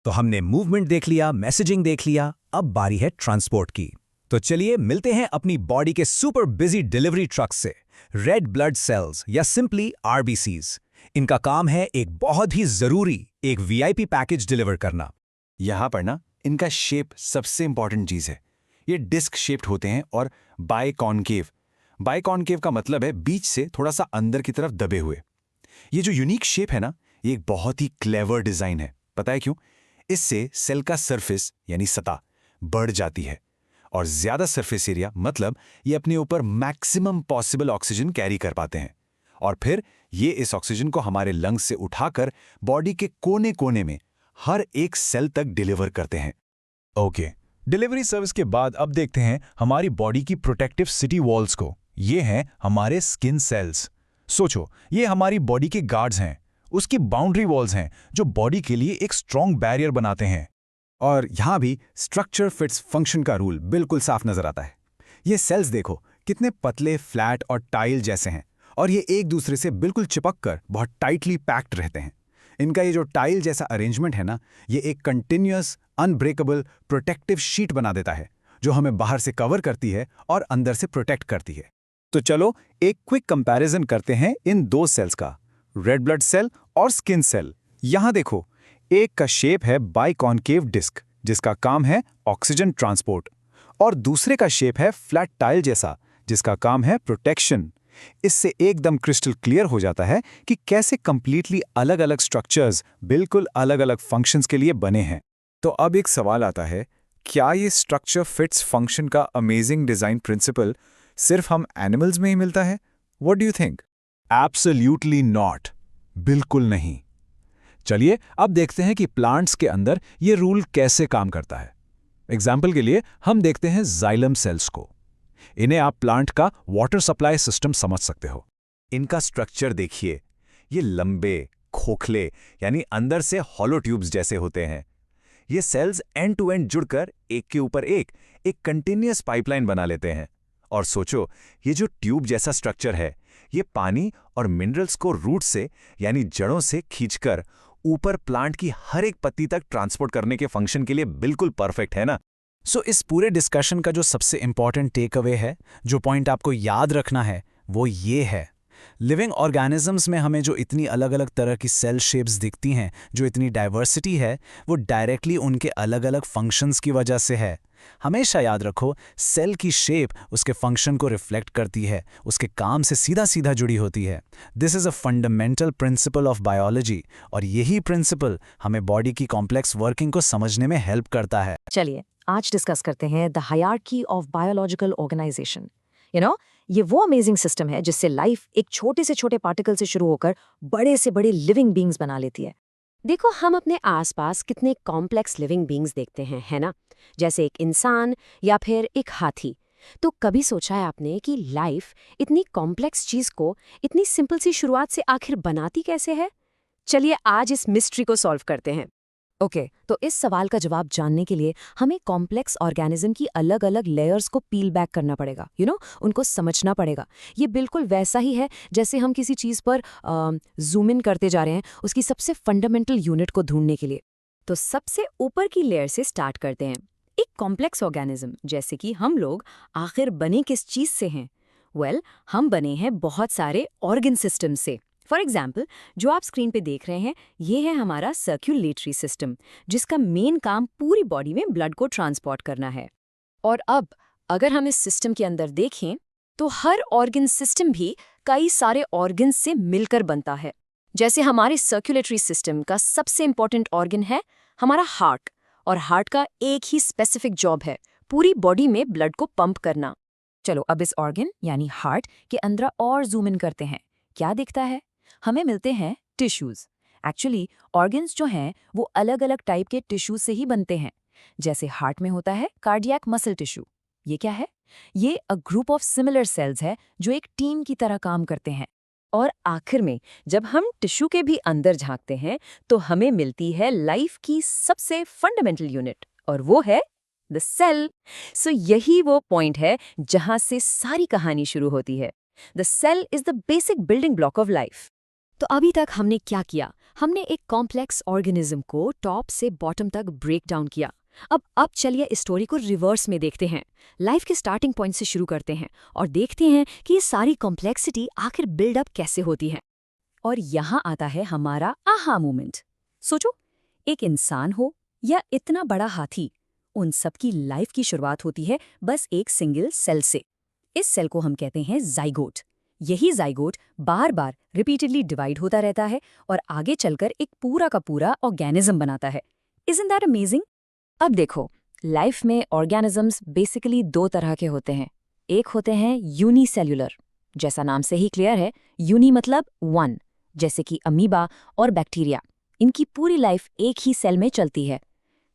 तो हमने मूवमेंट देख लिया, मैसेजिंग देख लिया, अब बारी है ट्रांसपोर्ट की। तो चलिए मिलते हैं अपनी बॉडी के सुपर बिजी डिलीवरी ट्रक से, रेड ब्लड सेल्स या सिंपली आरबीसीज। इनका काम है एक बहुत ही जरूरी एक वीआईपी पैकेज डिलीवर करना। यहाँ पर ना इनका शेप सबसे इंपॉर्टेंट चीज़ है। ये डिस्क शेप्ड होते हैं और बाइकॉनकेव। बाइकॉनकेव का मतलब है बीच से थोड़ा सा अंदर की तरफ दबे हुए। ये जो यूनिक शेप है ना, ये एक बहुत ही क्लेवर डिज़ाइन है। पता है क्यों? इससे सेल का सरफेस यानी सतह बढ़ जाती है, और ज़्यादा सरफेस एरिया मतलब ये अपने ऊपर मैक्सिमम पॉसिबल ऑक्सीजन कैरी कर पाते हैं, और फिर ये इस ऑक्सीजन को हमारे लंग्स से उठाकर बॉडी के कोने कोने में हर एक सेल तक डिलीवर करते हैं। ओके, डिलीवरी सर्विस के बाद अब देखते हैं हमारी बॉडी की प्रोटेक्टिव सिटी वॉल्स को। ये हैं हमारे स्किन सेल्स। सोचो, ये हमारी बॉडी के गार्ड्स हैं, उसकी बाउंड्री वॉल्स हैं जो बॉडी के लिए एक स्ट्रॉन्ग बैरियर बनाते हैं। और यहाँ भी स्ट्रक्चर फिट्स फंक्शन का रूल बिल्कुल साफ नजर आता है। ये सेल्स देखो कितने पतले, फ्लैट और टाइल जैसे हैं, और ये एक दूसरे से बिल्कुल चिपककर बहुत टाइटली पैक्ड रहते हैं। इनका ये जो टाइल जैसा अरेंजमेंट है ना, ये एक कंटिन्यूअस अनब्रेकेबल प्रोटेक्टिव शीट बना देता है जो हमें बाहर से कवर करती है और अंदर से प्रोटेक्ट करती है। तो चलो एक क्विक कंपैरिजन करते हैं इन दो सेल्स का, रेड ब्लड सेल और स्किन सेल। यहां देखो, एक का शेप है बाइकॉनकेव डिस्क जिसका काम है ऑक्सीजन ट्रांसपोर्ट, और दूसरे का शेप है फ्लैट टाइल जैसा जिसका काम है प्रोटेक्शन। इससे एकदम क्रिस्टल क्लियर हो जाता है कि कैसे कंप्लीटली अलग अलग स्ट्रक्चर्स बिल्कुल अलग अलग फंक्शंस के लिए बने हैं। तो अब एक सवाल आता है, क्या ये स्ट्रक्चर फिट्स फंक्शन का अमेजिंग डिजाइन प्रिंसिपल सिर्फ हम एनिमल्स में ही मिलता है? What do you think? Absolutely not, बिल्कुल नहीं। चलिए अब देखते हैं कि प्लांट्स के अंदर ये रूल कैसे काम करता है। एग्जाम्पल के लिए हम देखते हैं जाइलम सेल्स को। इन्हें आप प्लांट का वाटर सप्लाई सिस्टम समझ सकते हो। इनका स्ट्रक्चर देखिए, ये लंबे, खोखले यानी अंदर से हॉलो ट्यूब्स जैसे होते हैं। ये सेल्स एंड टू एंड जुड़कर एक के ऊपर एक कंटिन्यूअस पाइपलाइन बना लेते हैं। और सोचो, ये जो ट्यूब जैसा स्ट्रक्चर है, ये पानी और मिनरल्स को रूट से यानी जड़ों से खींचकर ऊपर प्लांट की हर एक पत्ती तक ट्रांसपोर्ट करने के फंक्शन के लिए बिल्कुल परफेक्ट है ना। सो इस पूरे डिस्कशन का जो सबसे इंपॉर्टेंट टेक अवे है, जो पॉइंट आपको याद रखना है, वो ये है, लिविंग ऑर्गेनिजम्स में हमें जो इतनी अलग अलग तरह की सेल शेप्स दिखती हैं, जो इतनी डाइवर्सिटी है, वो डायरेक्टली उनके अलग अलग फंक्शंस की वजह से है। हमेशा याद रखो, सेल की शेप उसके फंक्शन को रिफ्लेक्ट करती है, उसके काम से सीधा सीधा जुड़ी होती है। This is a fundamental principle of biology, और यही प्रिंसिपल हमें बॉडी की कॉम्प्लेक्स वर्किंग को समझने में हेल्प करता है। चलिए आज डिस्कस करते हैं the hierarchy of biological organisation. ये वो अमेजिंग सिस्टम है जिससे लाइफ एक छोटे से छोटे पार्टिकल से शुरू होकर बड़े से बड़े लिविंग बींग्स बना लेती है। देखो, हम अपने आसपास कितने कॉम्प्लेक्स लिविंग बींग्स देखते हैं, है ना? जैसे एक इंसान या फिर एक हाथी। तो कभी सोचा है आपने कि लाइफ इतनी कॉम्प्लेक्स चीज को इतनी सिंपल सी शुरुआत से आखिर बनाती कैसे है? चलिए आज इस मिस्ट्री को सॉल्व करते हैं। ओके, तो इस सवाल का जवाब जानने के लिए हमें कॉम्प्लेक्स ऑर्गेनिज्म की अलग अलग लेयर्स को पील बैक करना पड़ेगा, उनको समझना पड़ेगा। ये बिल्कुल वैसा ही है जैसे हम किसी चीज़ पर जूम इन करते जा रहे हैं उसकी सबसे फंडामेंटल यूनिट को ढूंढने के लिए। तो सबसे ऊपर की लेयर से स्टार्ट करते हैं। एक कॉम्प्लेक्स ऑर्गेनिज्म जैसे कि हम लोग आखिर बने किस चीज़ से हैं? हम बने हैं बहुत सारे ऑर्गन सिस्टम से। फॉर एग्जाम्पल, जो आप स्क्रीन पे देख रहे हैं, ये है हमारा सर्कुलेटरी सिस्टम, जिसका मेन काम पूरी बॉडी में ब्लड को ट्रांसपोर्ट करना है। और अब अगर हम इस सिस्टम के अंदर देखें तो हर ऑर्गन सिस्टम भी कई सारे ऑर्गन से मिलकर बनता है। जैसे हमारे सर्कुलेटरी सिस्टम का सबसे इंपॉर्टेंट ऑर्गन है हमारा हार्ट, और हार्ट का एक ही स्पेसिफिक जॉब है, पूरी बॉडी में ब्लड को पंप करना। चलो अब इस ऑर्गन यानी हार्ट के अंदर और जूम इन करते हैं। क्या दिखता है? हमें मिलते हैं टिश्यूज। एक्चुअली ऑर्गन्स जो हैं वो अलग अलग टाइप के टिश्यू से ही बनते हैं। जैसे हार्ट में होता है कार्डियक मसल टिश्यू। ये क्या है? ये a group of similar sales है जो एक टीम की तरह काम करते हैं। और आखिर में जब हम टिश्यू के भी अंदर झांकते हैं तो हमें मिलती है लाइफ की सबसे फंडामेंटल यूनिट, और वो है द सेल। सो यही वो पॉइंट है जहां से सारी कहानी शुरू होती है। The cell is the basic building block of life. तो अभी तक हमने क्या किया? हमने एक कॉम्प्लेक्स ऑर्गेनिज्म को टॉप से बॉटम तक ब्रेक डाउन किया। अब चलिए इस स्टोरी को रिवर्स में देखते हैं। लाइफ के स्टार्टिंग पॉइंट से शुरू करते हैं और देखते हैं कि ये सारी कॉम्प्लेक्सिटी आखिर बिल्डअप कैसे होती है। और यहाँ आता है हमारा आहा मोमेंट। सोचो, एक इंसान हो या इतना बड़ा हाथी, उन सब की लाइफ की शुरुआत होती है बस एक सिंगल सेल से। इस सेल को हम कहते हैं जाइगोट। यही जाइगोट बार बार रिपीटेडली डिवाइड होता रहता है और आगे चलकर एक पूरा का पूरा ऑर्गेनिज्म बनाता है। Isn't that amazing? अब देखो, लाइफ में ऑर्गेनिजम्स बेसिकली दो तरह के होते हैं। एक होते हैं यूनिसेल्युलर, जैसा नाम से ही क्लियर है, यूनि मतलब वन, जैसे कि अमीबा और बैक्टीरिया। इनकी पूरी लाइफ एक ही सेल में चलती है।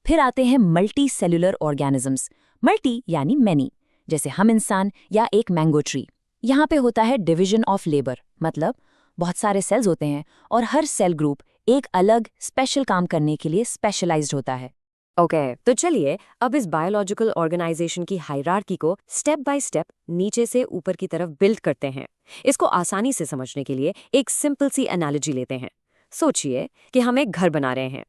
फिर आते हैं मल्टी सेल्युलर ऑर्गेनिजम्स, मल्टी यानी मैनी, जैसे हम इंसान या एक मैंगो ट्री। यहाँ पे होता है डिवीजन ऑफ लेबर, मतलब बहुत सारे सेल्स होते हैं और हर सेल ग्रुप एक अलग स्पेशल काम करने के लिए स्पेशलाइज्ड होता है। ओके, तो चलिए अब इस बायोलॉजिकल ऑर्गेनाइजेशन की हायरार्की को स्टेप बाय स्टेप नीचे से ऊपर की तरफ बिल्ड करते हैं। इसको आसानी से समझने के लिए एक सिंपल सी एनालॉजी लेते हैं। सोचिए कि हम एक घर बना रहे हैं।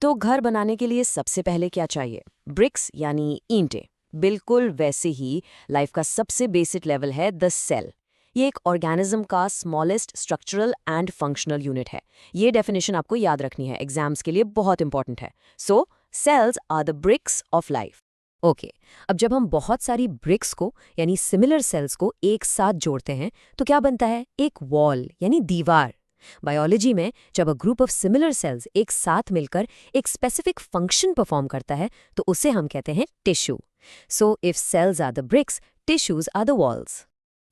तो घर बनाने के लिए सबसे पहले क्या चाहिए? ब्रिक्स यानी ईंटें। बिल्कुल वैसे ही लाइफ का सबसे बेसिक लेवल है द सेल। ये एक ऑर्गेनिज्म का smallest structural and functional unit है। ये डेफिनेशन आपको याद रखनी है, एग्जाम्स के लिए बहुत इंपॉर्टेंट है। So cells are the bricks of life. Okay, अब जब हम बहुत सारी ब्रिक्स को यानी सिमिलर सेल्स को एक साथ जोड़ते हैं तो क्या बनता है? एक वॉल यानी दीवार। बायोलॉजी में जब a group of similar sales एक साथ मिलकर एक स्पेसिफिक फंक्शन परफॉर्म करता है तो उसे हम कहते हैं tissue. So if cells are the bricks, tissues are the walls.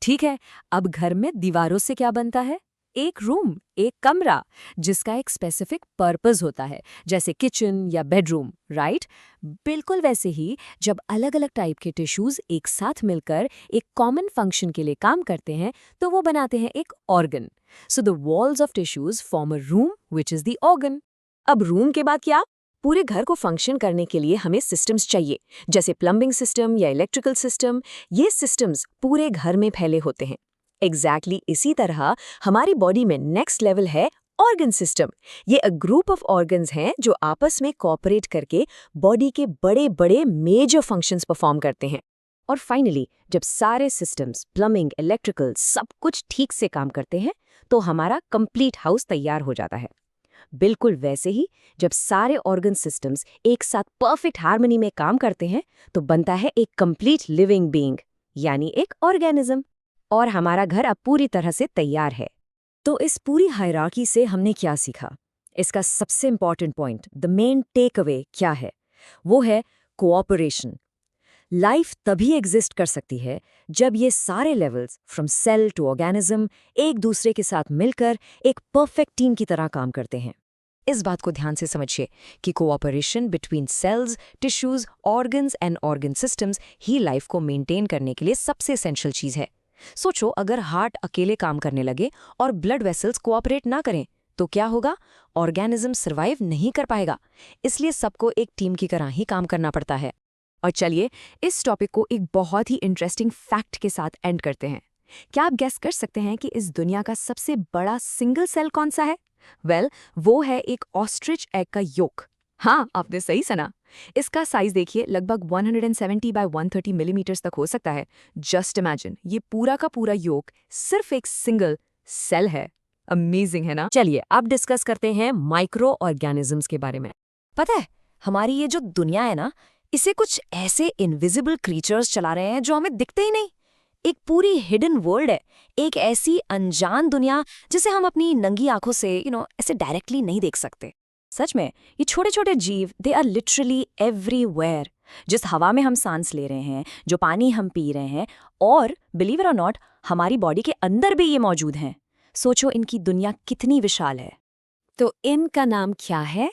ठीक है, अब घर में दीवारों से क्या बनता है? एक रूम, एक कमरा, जिसका एक स्पेसिफिक पर्पस होता है, जैसे किचन या बेडरूम, राइट? बिल्कुल वैसे ही जब अलग-अलग टाइप के टिश्यूज एक साथ मिलकर एक कॉमन फंक्शन के लिए काम करते हैं, तो वो बनाते हैं एक organ. So the walls of tissues form a room which is the organ. अब रूम के बाद क्या? पूरे घर को फंक्शन करने के लिए हमें सिस्टम्स चाहिए, जैसे प्लम्बिंग सिस्टम या इलेक्ट्रिकल सिस्टम. ये सिस्टम्स पूरे घर में फैले होते हैं. एग्जैक्टली इसी तरह हमारी बॉडी में नेक्स्ट लेवल है ऑर्गन सिस्टम. ये अ ग्रुप ऑफ ऑर्गन्स हैं जो आपस में कोऑपरेट करके बॉडी के बड़े बड़े मेजर फंक्शंस परफॉर्म करते हैं. और फाइनली जब सारे सिस्टम्स, प्लम्बिंग, इलेक्ट्रिकल, सब कुछ ठीक से काम करते हैं, तो हमारा कंप्लीट हाउस तैयार हो जाता है. बिल्कुल वैसे ही जब सारे ऑर्गन सिस्टम्स एक साथ परफेक्ट हार्मनी में काम करते हैं, तो बनता है एक कंप्लीट लिविंग बीइंग, यानी एक ऑर्गेनिज्म. और हमारा घर अब पूरी तरह से तैयार है. तो इस पूरी हायरार्की से हमने क्या सीखा? इसका सबसे important point, the main take away क्या है? वो है कोऑपरेशन. लाइफ तभी एग्जिस्ट कर सकती है जब ये सारे levels, from cell to organism, एक दूसरे के साथ मिलकर एक परफेक्ट टीम की तरह काम करते हैं. इस बात को ध्यान से समझिए कि cooperation between cells, tissues, organs and organ systems ही लाइफ को मेंटेन करने के लिए सबसे एसेंशियल चीज है. सोचो, अगर हार्ट अकेले काम करने लगे और ब्लड वेसल्स कोऑपरेट ना करें, तो क्या होगा? ऑर्गेनिज्म सर्वाइव नहीं कर पाएगा. इसलिए सबको एक टीम की तरह ही काम करना पड़ता है. और चलिए इस टॉपिक को एक बहुत ही इंटरेस्टिंग फैक्ट के साथ एंड करते हैं. क्या आप गेस कर सकते हैं कि इस दुनिया का सबसे बड़ा सिंगल सेल कौन सा है? वेल, वो है एक ऑस्ट्रिच एग का योक. हाँ, आपने सही सुना. इसका साइज देखिए, लगभग 170 बाय 130 मिलीमीटर्स तक हो सकता है. जस्ट इमेजिन, ये पूरा का पूरा योक सिर्फ एक सिंगल सेल है. अमेजिंग है ना? चलिए अब डिस्कस करते हैं माइक्रो ऑर्गेनिजम्स के बारे में. पता है, हमारी ये जो दुनिया है ना, इसे कुछ ऐसे इनविजिबल क्रीचर्स चला रहे हैं जो हमें दिखते ही नहीं. एक पूरी हिडन वर्ल्ड है, एक ऐसी अनजान दुनिया जिसे हम अपनी नंगी आंखों से ऐसे डायरेक्टली नहीं देख सकते. सच में ये छोटे छोटे जीव, दे आर लिटरली एवरीवेयर. जिस हवा में हम सांस ले रहे हैं, जो पानी हम पी रहे हैं, और बिलीव इट और नॉट, हमारी बॉडी के अंदर भी ये मौजूद हैं. सोचो इनकी दुनिया कितनी विशाल है. तो इनका नाम क्या है?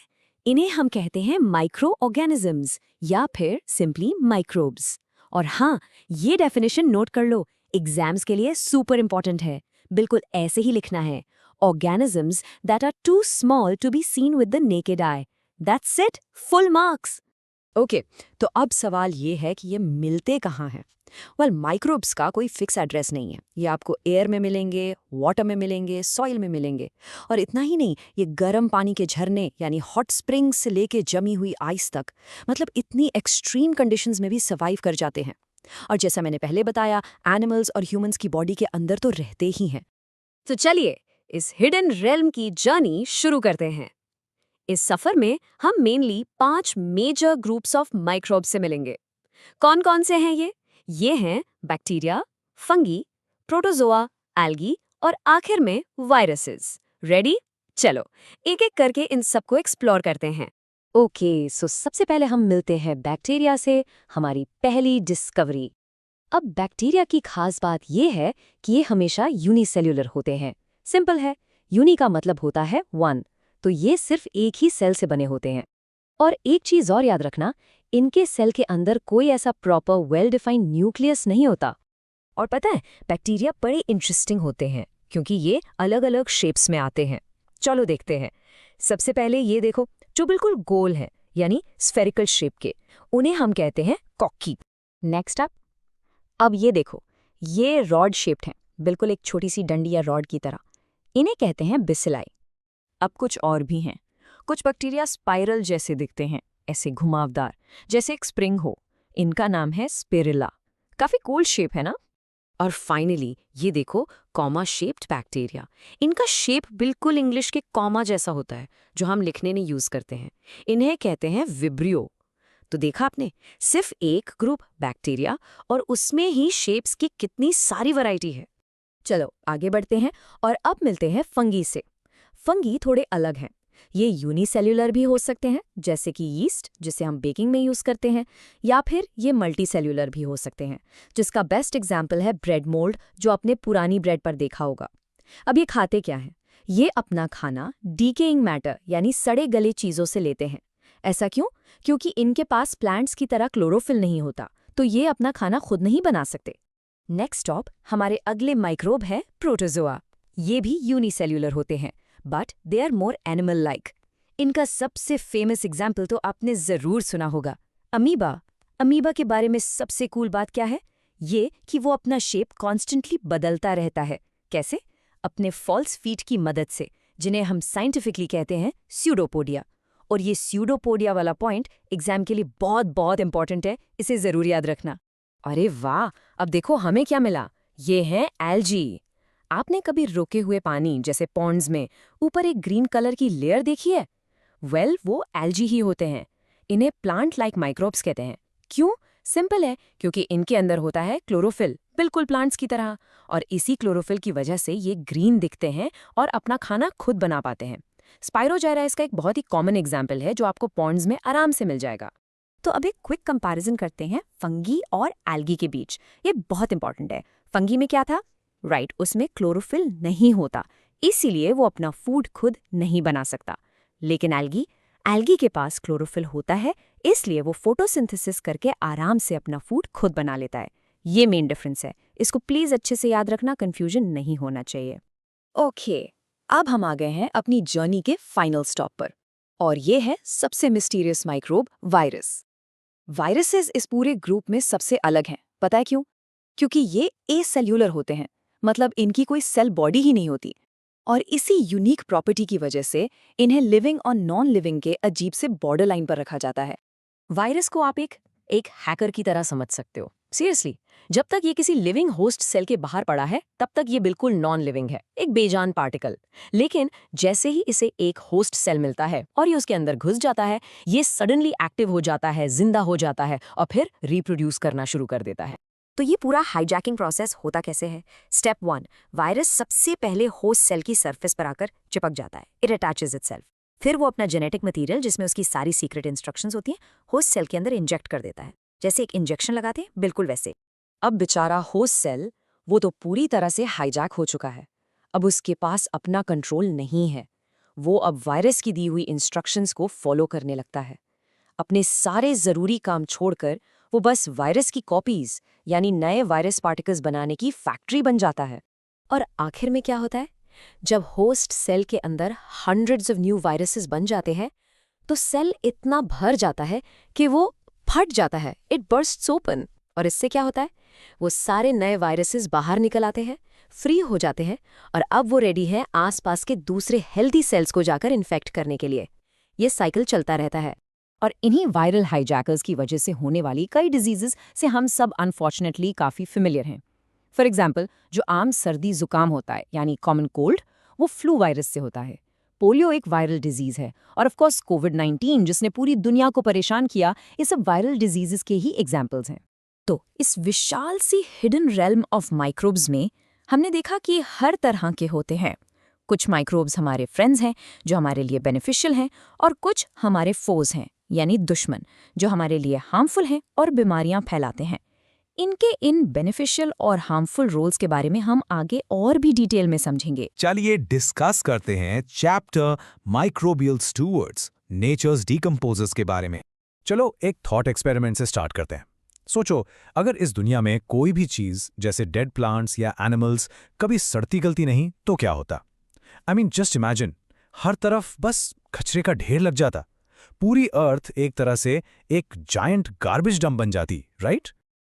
इन्हें हम कहते हैं माइक्रो ऑर्गेनिजम्स या फिर सिंपली माइक्रोब्स. और हाँ, ये डेफिनेशन नोट कर लो, एग्जाम्स के लिए सुपर इंपॉर्टेंट है. बिल्कुल ऐसे ही लिखना है, organisms that are too small to be seen with the naked eye. That's it, full marks. Okay, तो अब सवाल ये है कि ये मिलते कहाँ हैं? Well, माइक्रोब्स का कोई फिक्स एड्रेस नहीं है. ये आपको एयर में मिलेंगे, वाटर में मिलेंगे, सॉइल में मिलेंगे. और इतना ही नहीं, ये गर्म पानी के झरने यानी हॉट स्प्रिंग्स से लेके जमी हुई आइस तक, मतलब इतनी एक्सट्रीम कंडीशंस में भी सर्वाइव कर जाते हैं. और जैसा मैंने पहले बताया, एनिमल्स और ह्यूमंस की बॉडी के अंदर तो रहते ही हैं. तो चलिए इस हिडन रेल्म की जर्नी शुरू करते हैं. इस सफर में हम mainly 5 major groups of microbes से मिलेंगे. कौन कौन से हैं ये? ये हैं बैक्टीरिया, फंगी, प्रोटोजोआ, एल्गी और आखिर में वायरसेस. रेडी? चलो एक एक करके इन सबको एक्सप्लोर करते हैं. ओके, सो सबसे पहले हम मिलते हैं बैक्टीरिया से, हमारी पहली डिस्कवरी. अब बैक्टीरिया की खास बात ये है कि ये हमेशा यूनिसेल्युलर होते हैं. सिंपल है, यूनि का मतलब होता है 1, तो ये सिर्फ एक ही सेल से बने होते हैं. और एक चीज और याद रखना, इनके सेल के अंदर कोई ऐसा प्रॉपर वेल डिफाइंड न्यूक्लियस नहीं होता. और पता है, बैक्टीरिया बड़े इंटरेस्टिंग होते हैं क्योंकि ये अलग अलग शेप्स में आते हैं. चलो देखते हैं. सबसे पहले ये देखो, जो बिल्कुल गोल है यानी स्फेरिकल शेप के, उन्हें हम कहते हैं कॉकी. नेक्स्ट अप, अब ये देखो, ये रॉड शेप्ड हैं, बिल्कुल एक छोटी सी डंडी या रॉड की तरह. इन्हें कहते हैं बेसिलाई. अब कुछ और भी हैं. कुछ बैक्टीरिया स्पाइरल जैसे दिखते हैं, ऐसे घुमावदार, जैसे एक स्प्रिंग हो. इनका नाम है स्पिरिला. काफी कूल शेप है ना? और फाइनली ये देखो, कॉमा शेप्ड बैक्टीरिया. इनका शेप बिल्कुल इंग्लिश के कॉमा जैसा होता है, जो हम लिखने में यूज करते हैं. इन्हें कहते हैं विब्रियो. तो देखा आपने, सिर्फ एक ग्रुप बैक्टीरिया और उसमें ही शेप्स की कितनी सारी वैरायटी है. चलो आगे बढ़ते हैं और अब मिलते हैं फंगी से. फंगी थोड़े अलग हैं. ये यूनिसेल्युलर भी हो सकते हैं, जैसे कि यीस्ट जिसे हम बेकिंग में यूज़ करते हैं, या फिर ये मल्टीसेल्युलर भी हो सकते हैं, जिसका बेस्ट एग्जाम्पल है ब्रेड मोल्ड जो आपने पुरानी ब्रेड पर देखा होगा। अब ये खाते क्या हैं? ये अपना खाना डीकेइंग मैटर यानी सड़े गले चीज़ों से लेते हैं। ऐसा क्यों? क्योंकि इनके पास प्लांट्स की तरह क्लोरोफिल नहीं होता, तो ये अपना खाना खुद नहीं बना सकते। नेक्स्ट स्टॉप हमारे अगले माइक्रोब है प्रोटोजोआ। ये भी यूनिसेल्युलर होते हैं, but they are more animal like. इनका सबसे फेमस एग्जाम्पल तो आपने ज़रूर सुना होगा, अमीबा। अमीबा के बारे में सबसे कूल बात क्या है? ये कि वो अपना शेप कॉन्स्टेंटली बदलता रहता है। कैसे? अपने फॉल्स फीट की मदद से, जिन्हें हम साइंटिफिकली कहते हैं स्यूडोपोडिया। और ये स्यूडोपोडिया वाला पॉइंट एग्जाम के लिए बहुत बहुत इंपॉर्टेंट है, इसे ज़रूर याद रखना। अरे वाह, अब देखो हमें क्या मिला। ये हैं एल्जी। आपने कभी रुके हुए पानी जैसे पॉन्ड्स में ऊपर एक ग्रीन कलर की लेयर देखी है? वेल, वो एल्जी ही होते हैं। इन्हें प्लांट लाइक माइक्रोब्स कहते हैं। क्यों? सिंपल है, क्योंकि इनके अंदर होता है क्लोरोफिल, बिल्कुल प्लांट्स की तरह, और इसी क्लोरोफिल की वजह से ये ग्रीन दिखते हैं और अपना खाना खुद बना पाते हैं। स्पाइरोजाइरा इसका एक बहुत ही कॉमन एग्जाम्पल है जो आपको पॉन्ड्स में आराम से मिल जाएगा। तो अब एक क्विक कंपैरिजन करते हैं फंगी और एल्गी के बीच। ये बहुत इंपॉर्टेंट है। फंगी में क्या था? राइट, उसमें क्लोरोफिल नहीं होता, इसीलिए वो अपना फूड खुद नहीं बना सकता। लेकिन एल्गी के पास क्लोरोफिल होता है, इसलिए वो फोटोसिंथेसिस करके आराम से अपना फूड खुद बना लेता है। ये मेन डिफरेंस है, इसको प्लीज अच्छे से याद रखना, कंफ्यूजन नहीं होना चाहिए। ओके, अब हम आ गए हैं अपनी जर्नी के फाइनल स्टॉप पर, और ये है सबसे मिस्टीरियस माइक्रोब, वायरस। वायरसेस इस पूरे ग्रुप में सबसे अलग हैं। पता है क्यों? क्योंकि ये एसेल्युलर होते हैं, मतलब इनकी कोई सेल बॉडी ही नहीं होती, और इसी यूनिक प्रॉपर्टी की वजह से इन्हें लिविंग और नॉन लिविंग के अजीब से बॉर्डर लाइन पर रखा जाता है। वायरस को आप एक हैकर की तरह समझ सकते हो। सीरियसली, जब तक ये किसी लिविंग होस्ट सेल के बाहर पड़ा है तब तक ये बिल्कुल नॉन लिविंग है, एक बेजान पार्टिकल। लेकिन जैसे ही इसे एक होस्ट सेल मिलता है और ये उसके अंदर घुस जाता है, ये सडनली एक्टिव हो जाता है, जिंदा हो जाता है और फिर रिप्रोड्यूस करना शुरू कर देता है। तो ये पूरा हाईजैकिंग प्रोसेस होता कैसे है? स्टेप 1, वायरस सबसे पहले होस्ट सेल की सरफेस पर आकर चिपक जाता है। It attaches itself. फिर वो अपना जेनेटिक मटेरियल, जिसमें उसकी सारी सीक्रेट इंस्ट्रक्शंस होती हैं, होस्ट सेल के अंदर इंजेक्ट कर देता है। जैसे एक इंजेक्शन लगाते हैं, बिल्कुल वैसे। अब बेचारा होस्ट सेल, वो तो पूरी तरह से हाईजैक हो चुका है। अब उसके पास अपना कंट्रोल नहीं है। वो अब वायरस की दी हुई इंस्ट्रक्शंस को फॉलो करने लगता है। अपने सारे ज़रूरी काम छोड़कर वो बस वायरस की कॉपीज यानी नए वायरस पार्टिकल्स बनाने की फैक्ट्री बन जाता है। और आखिर में क्या होता है? जब होस्ट सेल के अंदर हंड्रेड्स ऑफ न्यू वायरसेस बन जाते हैं, तो सेल इतना भर जाता है कि वो फट जाता है। It bursts open. और इससे क्या होता है? वो सारे नए वायरसेस बाहर निकल आते हैं, फ्री हो जाते हैं, और अब वो रेडी है आसपास के दूसरे हेल्दी सेल्स को जाकर इन्फेक्ट करने के लिए। ये साइकिल चलता रहता है। और इन्हीं वायरल हाईजैकर्स की वजह से होने वाली कई डिजीजेस से हम सब अनफॉर्चुनेटली काफ़ी फेमिलियर हैं। फॉर एग्जाम्पल, जो आम सर्दी जुकाम होता है यानी कॉमन कोल्ड, वो फ्लू वायरस से होता है। पोलियो एक वायरल डिजीज है, और ऑफ कोर्स कोविड-19 जिसने पूरी दुनिया को परेशान किया, ये सब वायरल डिजीजेस के ही एग्जाम्पल्स हैं। तो इस विशाल सी हिडन रेल्म ऑफ माइक्रोब्स में हमने देखा कि हर तरह के होते हैं। कुछ माइक्रोब्स हमारे फ्रेंड्स हैं जो हमारे लिए बेनिफिशियल हैं, और कुछ हमारे फोज हैं यानी दुश्मन, जो हमारे लिए हार्मफुल हैं और बीमारियां फैलाते हैं। इनके इन बेनिफिशियल और हार्मफुल रोल्स के बारे में हम आगे और भी डिटेल में समझेंगे। चलिए डिस्कस करते हैं चैप्टर माइक्रोबियल स्टूवर्ड्स, नेचर्स डीकंपोजर्स के बारे में। चलो एक थॉट एक्सपेरिमेंट से स्टार्ट करते हैं। सोचो, अगर इस दुनिया में कोई भी चीज जैसे डेड प्लांट्स या एनिमल्स कभी सड़ती गलती नहीं तो क्या होता? आई मीन जस्ट इमेजिन, हर तरफ बस कचरे का ढेर लग जाता। पूरी अर्थ एक तरह से एक जायंट गार्बेज डंप बन जाती, राइट?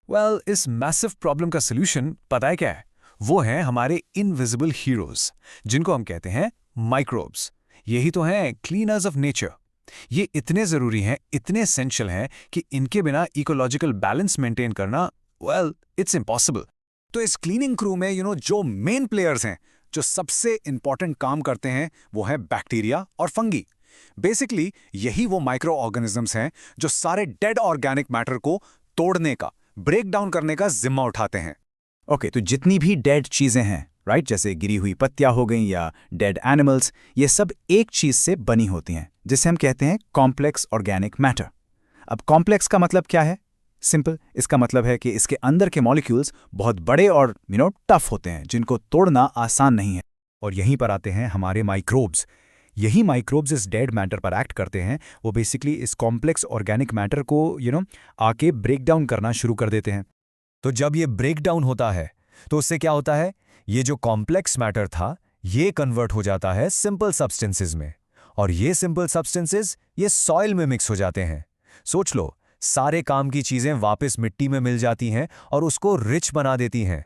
वेल, इस मैसिव प्रॉब्लम का सॉल्यूशन पता है क्या है? वो हैं हमारे इनविजिबल हीरोज, जिनको हम कहते हैं माइक्रोब्स। यही तो हैं क्लीनर्स ऑफ नेचर। ये इतने जरूरी हैं, इतने एसेंशियल हैं कि इनके बिना इकोलॉजिकल बैलेंस मेंटेन करना, वेल, इट्स इम्पॉसिबल। तो इस क्लीनिंग क्रू में जो मेन प्लेयर्स हैं, जो सबसे इंपॉर्टेंट काम करते हैं, वो है बैक्टीरिया और फंगी। बेसिकली यही वो माइक्रो ऑर्गेनिजम्स हैं जो सारे डेड ऑर्गेनिक मैटर को तोड़ने का, ब्रेक डाउन करने का जिम्मा उठाते हैं। ओके, तो जितनी भी डेड चीजें हैं राइट, जैसे गिरी हुई पत्तियां हो गई या डेड एनिमल्स, ये सब एक चीज से बनी होती हैं, जिसे हम कहते हैं कॉम्प्लेक्स ऑर्गेनिक मैटर। अब कॉम्प्लेक्स का मतलब क्या है? सिंपल, इसका मतलब है कि इसके अंदर के मॉलिक्यूल्स बहुत बड़े और टफ होते हैं, जिनको तोड़ना आसान नहीं है। और यहीं पर आते हैं हमारे माइक्रोब्स। यही माइक्रोब्स इस डेड मैटर पर एक्ट करते हैं। वो बेसिकली इस कॉम्प्लेक्स ऑर्गेनिक मैटर को आके ब्रेक डाउन करना शुरू कर देते हैं। तो जब ये ब्रेक डाउन होता है तो उससे क्या होता है? ये जो कॉम्प्लेक्स मैटर था ये कन्वर्ट हो जाता है सिंपल सब्सटेंसेस में, और ये सिंपल सब्सटेंसेस ये सॉइल में मिक्स हो जाते हैं। सोच लो, सारे काम की चीजें वापस मिट्टी में मिल जाती हैं और उसको रिच बना देती हैं।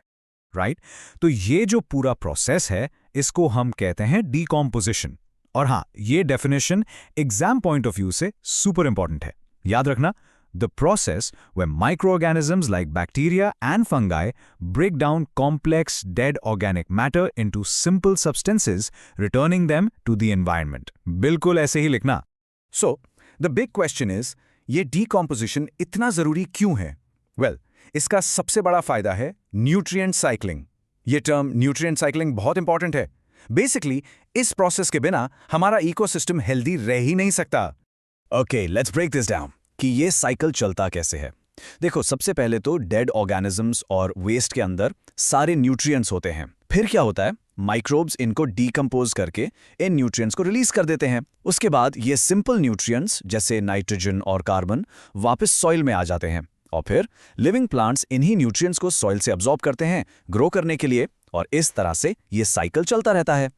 राइट, तो ये जो पूरा प्रोसेस है इसको हम कहते हैं डीकॉम्पोजिशन। और हाँ, ये definition exam point of view से सुपर इंपॉर्टेंट है। याद रखना, the process where microorganisms like bacteria and fungi break down complex dead organic matter into simple substances, returning them to the environment. बिल्कुल ऐसे ही लिखना। So the big question is, ये डीकॉम्पोजिशन इतना जरूरी क्यों है? वेल, इसका सबसे बड़ा फायदा है न्यूट्रिएंट साइक्लिंग। ये टर्म न्यूट्रिएंट साइक्लिंग बहुत इंपॉर्टेंट है। बेसिकली इस प्रोसेस के बिना हमारा इकोसिस्टम हेल्दी रह ही नहीं सकता। Okay, let's break this down कि ये साइकिल चलता कैसे है। देखो, सबसे पहले तो डेड ऑर्गेनिजम्स और वेस्ट के अंदर सारे न्यूट्रिएंट्स होते हैं। फिर क्या होता है, माइक्रोब्स इनको डीकंपोज करके इन न्यूट्रिएंट्स को रिलीज कर देते हैं। उसके बाद ये सिंपल न्यूट्रिएंट्स जैसे नाइट्रोजन और कार्बन वापस सॉइल में आ जाते हैं, और फिर लिविंग प्लांट्स इन्हीं न्यूट्रिएंट्स को सॉइल से अब्जॉर्ब करते हैं ग्रो करने के लिए, और इस तरह से ये साइकिल चलता रहता है।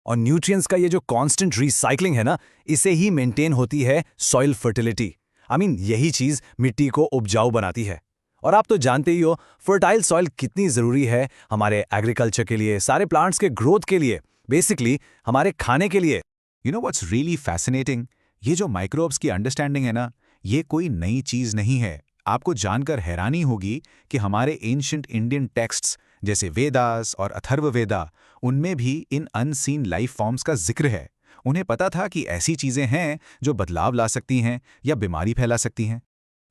और न्यूट्रिएंट्स का ये जो कांस्टेंट रिसाइकलिंग है ना, इसे ही मेंटेन होती है सॉइल फर्टिलिटी। यही चीज मिट्टी को उपजाऊ बनाती है। और आप तो जानते ही हो फर्टाइल सॉइल कितनी जरूरी है हमारे एग्रीकल्चर के लिए, सारे प्लांट्स के ग्रोथ के लिए, बेसिकली हमारे खाने के लिए। You know what's really fascinating? ये जो माइक्रोब्स की अंडरस्टैंडिंग है ना, ये कोई नई चीज नहीं है। आपको जानकर हैरानी होगी कि हमारे एंशिएंट इंडियन टेक्स्ट्स जैसे वेदास और अथर्ववेदा, उनमें भी इन अनसीन लाइफ फॉर्म्स का जिक्र है। उन्हें पता था कि ऐसी चीजें हैं जो बदलाव ला सकती हैं या बीमारी फैला सकती हैं।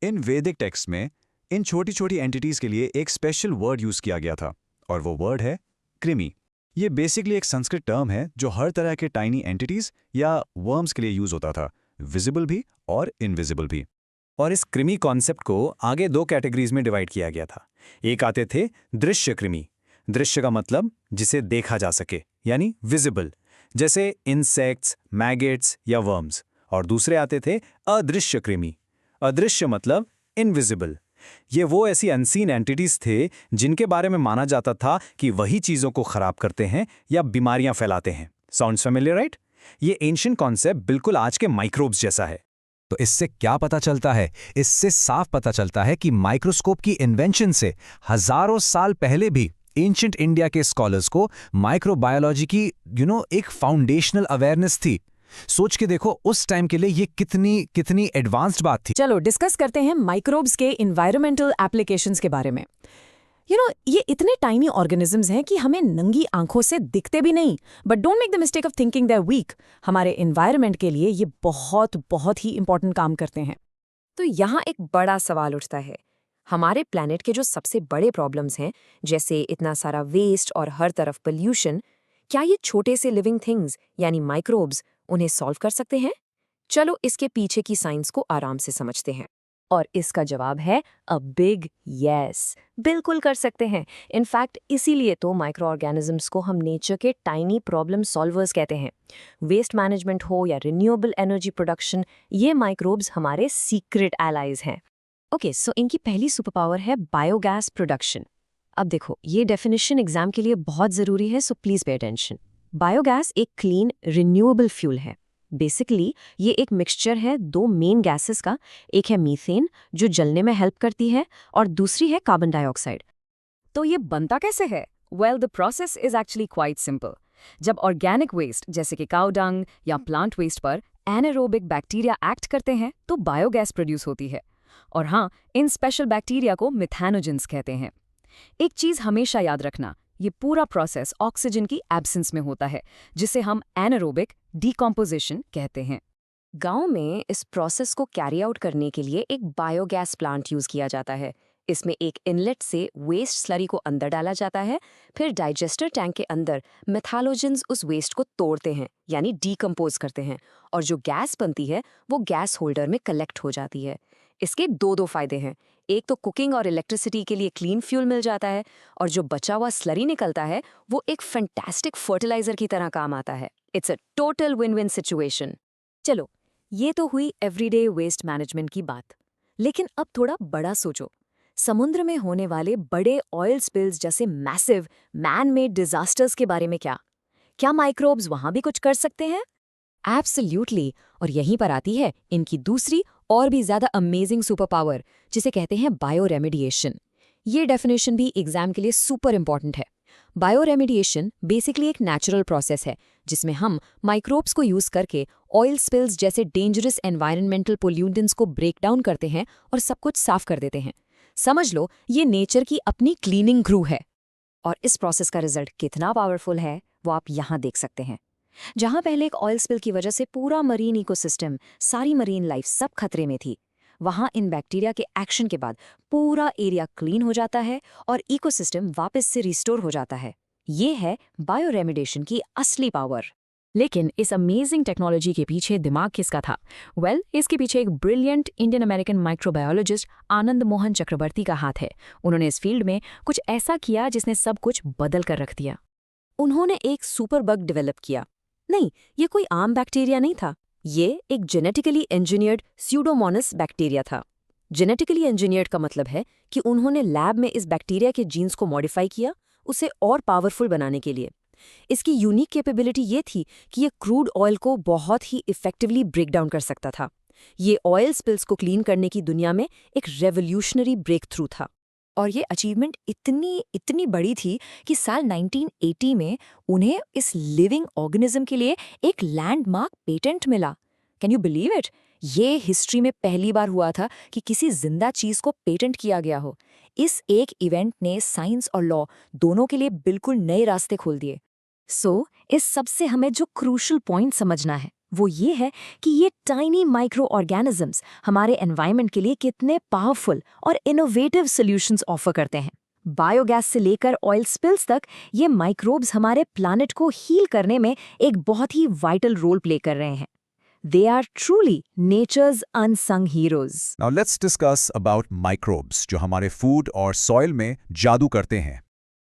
इन वैदिक टेक्स्ट में इन छोटी छोटी एंटिटीज के लिए एक स्पेशल वर्ड यूज किया गया था, और वो वर्ड है कृमि। ये बेसिकली एक संस्कृत टर्म है जो हर तरह के टाइनी एंटिटीज या वर्म्स के लिए यूज होता था, विजिबल भी और इनविजिबल भी। और इस कृमि कॉन्सेप्ट को आगे दो कैटेगरीज में डिवाइड किया गया था। एक आते थे दृश्य कृमि। दृश्य का मतलब जिसे देखा जा सके, यानी विजिबल, जैसे इंसेक्ट्स, मैगेट्स या वर्म्स। और दूसरे आते थे अदृश्य कृमि। अदृश्य मतलब इनविजिबल। ये वो ऐसी अनसीन एंटिटीज थे जिनके बारे में माना जाता था कि वही चीजों को खराब करते हैं या बीमारियां फैलाते हैं। Sounds familiar, right? ये एंशिएंट कॉन्सेप्ट बिल्कुल आज के माइक्रोब्स जैसा है। तो इससे क्या पता चलता है? इससे साफ पता चलता है कि माइक्रोस्कोप की इन्वेंशन से हजारों साल पहले भी एंशिएंट इंडिया के स्कॉलर्स को माइक्रोबायोलॉजी की एक फाउंडेशनल अवेयरनेस थी। सोच के देखो उस टाइम के लिए ये कितनी एडवांस्ड बात थी। चलो डिस्कस करते हैं माइक्रोब्स के इन्वायरमेंटल एप्लीकेशंस के बारे में। ये इतने टाइनी ऑर्गेनिजम्स हैं कि हमें नंगी आंखों से दिखते भी नहीं, but don't make the mistake of thinking they are weak. हमारे इन्वायरमेंट के लिए ये बहुत ही इंपॉर्टेंट काम करते हैं। तो यहाँ एक बड़ा सवाल उठता है, हमारे प्लैनेट के जो सबसे बड़े प्रॉब्लम्स हैं, जैसे इतना सारा वेस्ट और हर तरफ पोल्यूशन, क्या ये छोटे से लिविंग थिंग्स यानी माइक्रोब्स उन्हें सॉल्व कर सकते हैं? चलो इसके पीछे की साइंस को आराम से समझते हैं। और इसका जवाब है अ बिग यस, बिल्कुल कर सकते हैं। इनफैक्ट इसीलिए तो माइक्रो ऑर्गेनिजम्स को हम नेचर के टाइनी प्रॉब्लम सॉल्वर्स कहते हैं। वेस्ट मैनेजमेंट हो या रिन्यूएबल एनर्जी प्रोडक्शन, ये माइक्रोब्स हमारे सीक्रेट एलाइज हैं। ओके, सो इनकी पहली सुपर पावर है बायोगैस प्रोडक्शन। अब देखो, ये डेफिनेशन एग्जाम के लिए बहुत ज़रूरी है, so please pay attention. Biogas एक क्लीन रिन्यूएबल फ्यूल है। बेसिकली ये एक मिक्सचर है दो मेन गैसेस का। एक है मीथेन जो जलने में हेल्प करती है, और दूसरी है कार्बन डाइऑक्साइड। तो ये बनता कैसे है? Well, the process is actually quite simple. जब ऑर्गेनिक वेस्ट जैसे कि काउ डंग या प्लांट वेस्ट पर एनारोबिक बैक्टीरिया एक्ट करते हैं तो बायोगैस प्रोड्यूस होती है। और हाँ, इन स्पेशल बैक्टीरिया को मिथेनोजेंस कहते हैं। एक चीज हमेशा याद रखना, ये पूरा प्रोसेस ऑक्सीजन की एब्सेंस में होता है, जिसे हम एनारोबिक डीकॉम्पोजिशन कहते हैं। गांव में इस प्रोसेस को कैरी आउट करने के लिए एक बायोगैस प्लांट यूज किया जाता है। इसमें एक इनलेट से वेस्ट स्लरी को अंदर डाला जाता है, फिर डाइजेस्टर टैंक के अंदर मेथालोजेंस उस वेस्ट को तोड़ते हैं यानी डीकम्पोज करते हैं, और जो गैस बनती है वो गैस होल्डर में कलेक्ट हो जाती है। इसके दो फायदे हैं। एक तो कुकिंग और इलेक्ट्रिसिटी के लिए क्लीन फ्यूल मिल जाता है, और जो बचा हुआ स्लरी निकलता है वो एक फैंटास्टिक फर्टिलाइजर की तरह काम आता है। It's a total win win situation. चलो, ये तो हुई एवरीडे वेस्ट मैनेजमेंट की बात, लेकिन अब थोड़ा बड़ा सोचो। समुद्र में होने वाले बड़े ऑयल स्पिल्स जैसे मैसिव मैन मेड डिजास्टर्स के बारे में क्या माइक्रोब्स वहां भी कुछ कर सकते हैं? एब्सोल्युटली। और यहीं पर आती है इनकी दूसरी और भी ज्यादा अमेजिंग सुपर पावर, जिसे कहते हैं बायो रेमेडिएशन। ये डेफिनेशन भी एग्जाम के लिए सुपर इंपॉर्टेंट है। बायो रेमेडिएशन बेसिकली एक नेचुरल प्रोसेस है जिसमें हम माइक्रोब्स को यूज करके ऑयल स्पिल्स जैसे डेंजरस एनवायरमेंटल पोल्यूटेंट्स को ब्रेक डाउन करते हैं और सब कुछ साफ कर देते हैं। समझ लो, ये नेचर की अपनी क्लीनिंग क्रू है। और इस प्रोसेस का रिजल्ट कितना पावरफुल है वो आप यहाँ देख सकते हैं। जहां पहले एक ऑयल स्पिल की वजह से पूरा मरीन इकोसिस्टम, सारी मरीन लाइफ सब खतरे में थी, वहां इन बैक्टीरिया के एक्शन के बाद पूरा एरिया क्लीन हो जाता है और इकोसिस्टम वापस से रिस्टोर हो जाता है। ये है बायो रेमेडिएशन की असली पावर। लेकिन इस अमेजिंग टेक्नोलॉजी के पीछे दिमाग किसका था? इसके पीछे एक brilliant Indian American microbiologist Anand Mohan चक्रवर्ती का हाथ है। उन्होंने इस फील्ड में कुछ ऐसा किया जिसने सब कुछ बदल कर रख दिया। उन्होंने एक सुपर बग डेवलप किया। नहीं, ये कोई आम बैक्टीरिया नहीं था, ये एक जेनेटिकली इंजीनियर्ड स्यूडोमोनास बैक्टीरिया था। जेनेटिकली इंजीनियर्ड का मतलब है कि उन्होंने लैब में इस बैक्टीरिया के जीन्स को मॉडिफाई किया, उसे और पावरफुल बनाने के लिए। इसकी यूनिक कैपेबिलिटी ये थी कि ये क्रूड ऑयल को बहुत ही इफेक्टिवली ब्रेक डाउन कर सकता था। ये ऑयल स्पिल्स को क्लीन करने की दुनिया में एक रेवोल्यूशनरी ब्रेक थ्रू था। और ये अचीवमेंट इतनी बड़ी थी कि साल 1980 में उन्हें इस लिविंग ऑर्गेनिज्म के लिए एक लैंडमार्क पेटेंट मिला। Can you believe it? ये हिस्ट्री में पहली बार हुआ था कि किसी जिंदा चीज को पेटेंट किया गया हो। इस एक इवेंट ने साइंस और लॉ दोनों के लिए बिल्कुल नए रास्ते खोल दिए। इस सब से हमें जो क्रूशल पॉइंट समझना है वो ये है कि ये टाइनी माइक्रो ऑर्गेनिजम्स हमारे एनवायरनमेंट के लिए कितने पावरफुल और इनोवेटिव सॉल्यूशंस ऑफर करते हैं। बायोगैस से लेकर ऑयल स्पिल्स तक ये माइक्रोब्स हमारे प्लैनेट को हील करने में एक बहुत ही वाइटल रोल प्ले कर रहे हैं। They are truly nature's unsung heroes. Now let's discuss about microbes जो हमारे फूड और सॉइल में जादू करते हैं।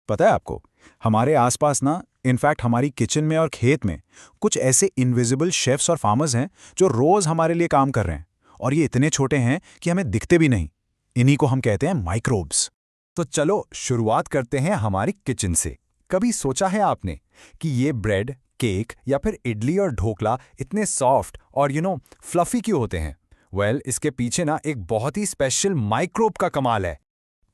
पता है आपको, हमारे आसपास ना, इनफैक्ट हमारी किचन में और खेत में कुछ ऐसे इनविजिबल शेफ्स और फार्मर्स हैं जो रोज हमारे लिए काम कर रहे हैं, और ये इतने छोटे हैं कि हमें दिखते भी नहीं। इन्हीं को हम कहते हैं माइक्रोब्स। तो चलो शुरुआत करते हैं हमारी किचन से। कभी सोचा है आपने कि ये ब्रेड, केक या फिर इडली और ढोकला इतने सॉफ्ट और फ्लफी क्यों होते हैं? इसके पीछे ना एक बहुत ही स्पेशल माइक्रोब का कमाल है,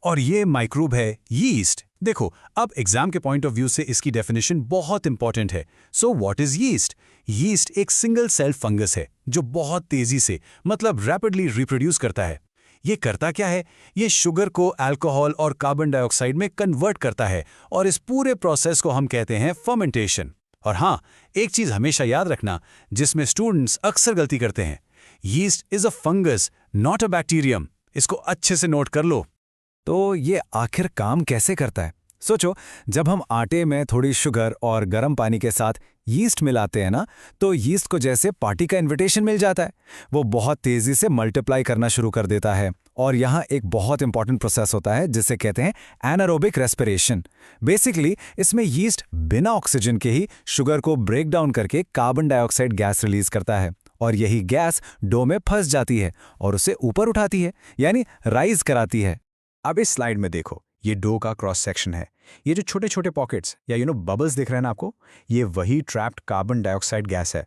और ये माइक्रोब है यीस्ट। देखो, अब एग्जाम के पॉइंट ऑफ व्यू से इसकी डेफिनेशन बहुत इंपॉर्टेंट है। So what is yeast? Yeast एक सिंगल सेल फंगस है जो बहुत तेजी से, मतलब रैपिडली रिप्रोड्यूस करता है। ये करता क्या है? ये शुगर को अल्कोहल और कार्बन डाइऑक्साइड में कन्वर्ट करता है, और इस पूरे प्रोसेस को हम कहते हैं फर्मेंटेशन। और हाँ, एक चीज हमेशा याद रखना जिसमें स्टूडेंट्स अक्सर गलती करते हैं, yeast is a fungus not a bacterium. इसको अच्छे से नोट कर लो। तो ये आखिर काम कैसे करता है? सोचो, जब हम आटे में थोड़ी शुगर और गर्म पानी के साथ यीस्ट मिलाते हैं ना, तो यीस्ट को जैसे पार्टी का इनविटेशन मिल जाता है। वो बहुत तेजी से मल्टीप्लाई करना शुरू कर देता है, और यहाँ एक बहुत इंपॉर्टेंट प्रोसेस होता है जिसे कहते हैं एनारोबिक रेस्पिरेशन। बेसिकली इसमें यीस्ट बिना ऑक्सीजन के ही शुगर को ब्रेक डाउन करके कार्बन डाइऑक्साइड गैस रिलीज करता है, और यही गैस डो में फंस जाती है और उसे ऊपर उठाती है, यानी राइज कराती है। अब इस स्लाइड में देखो, ये डो का क्रॉस सेक्शन है। ये जो छोटे छोटे पॉकेट्स या बबल्स दिख रहे हैं ना आपको, ये वही ट्रैप्ड कार्बन डाइऑक्साइड गैस है।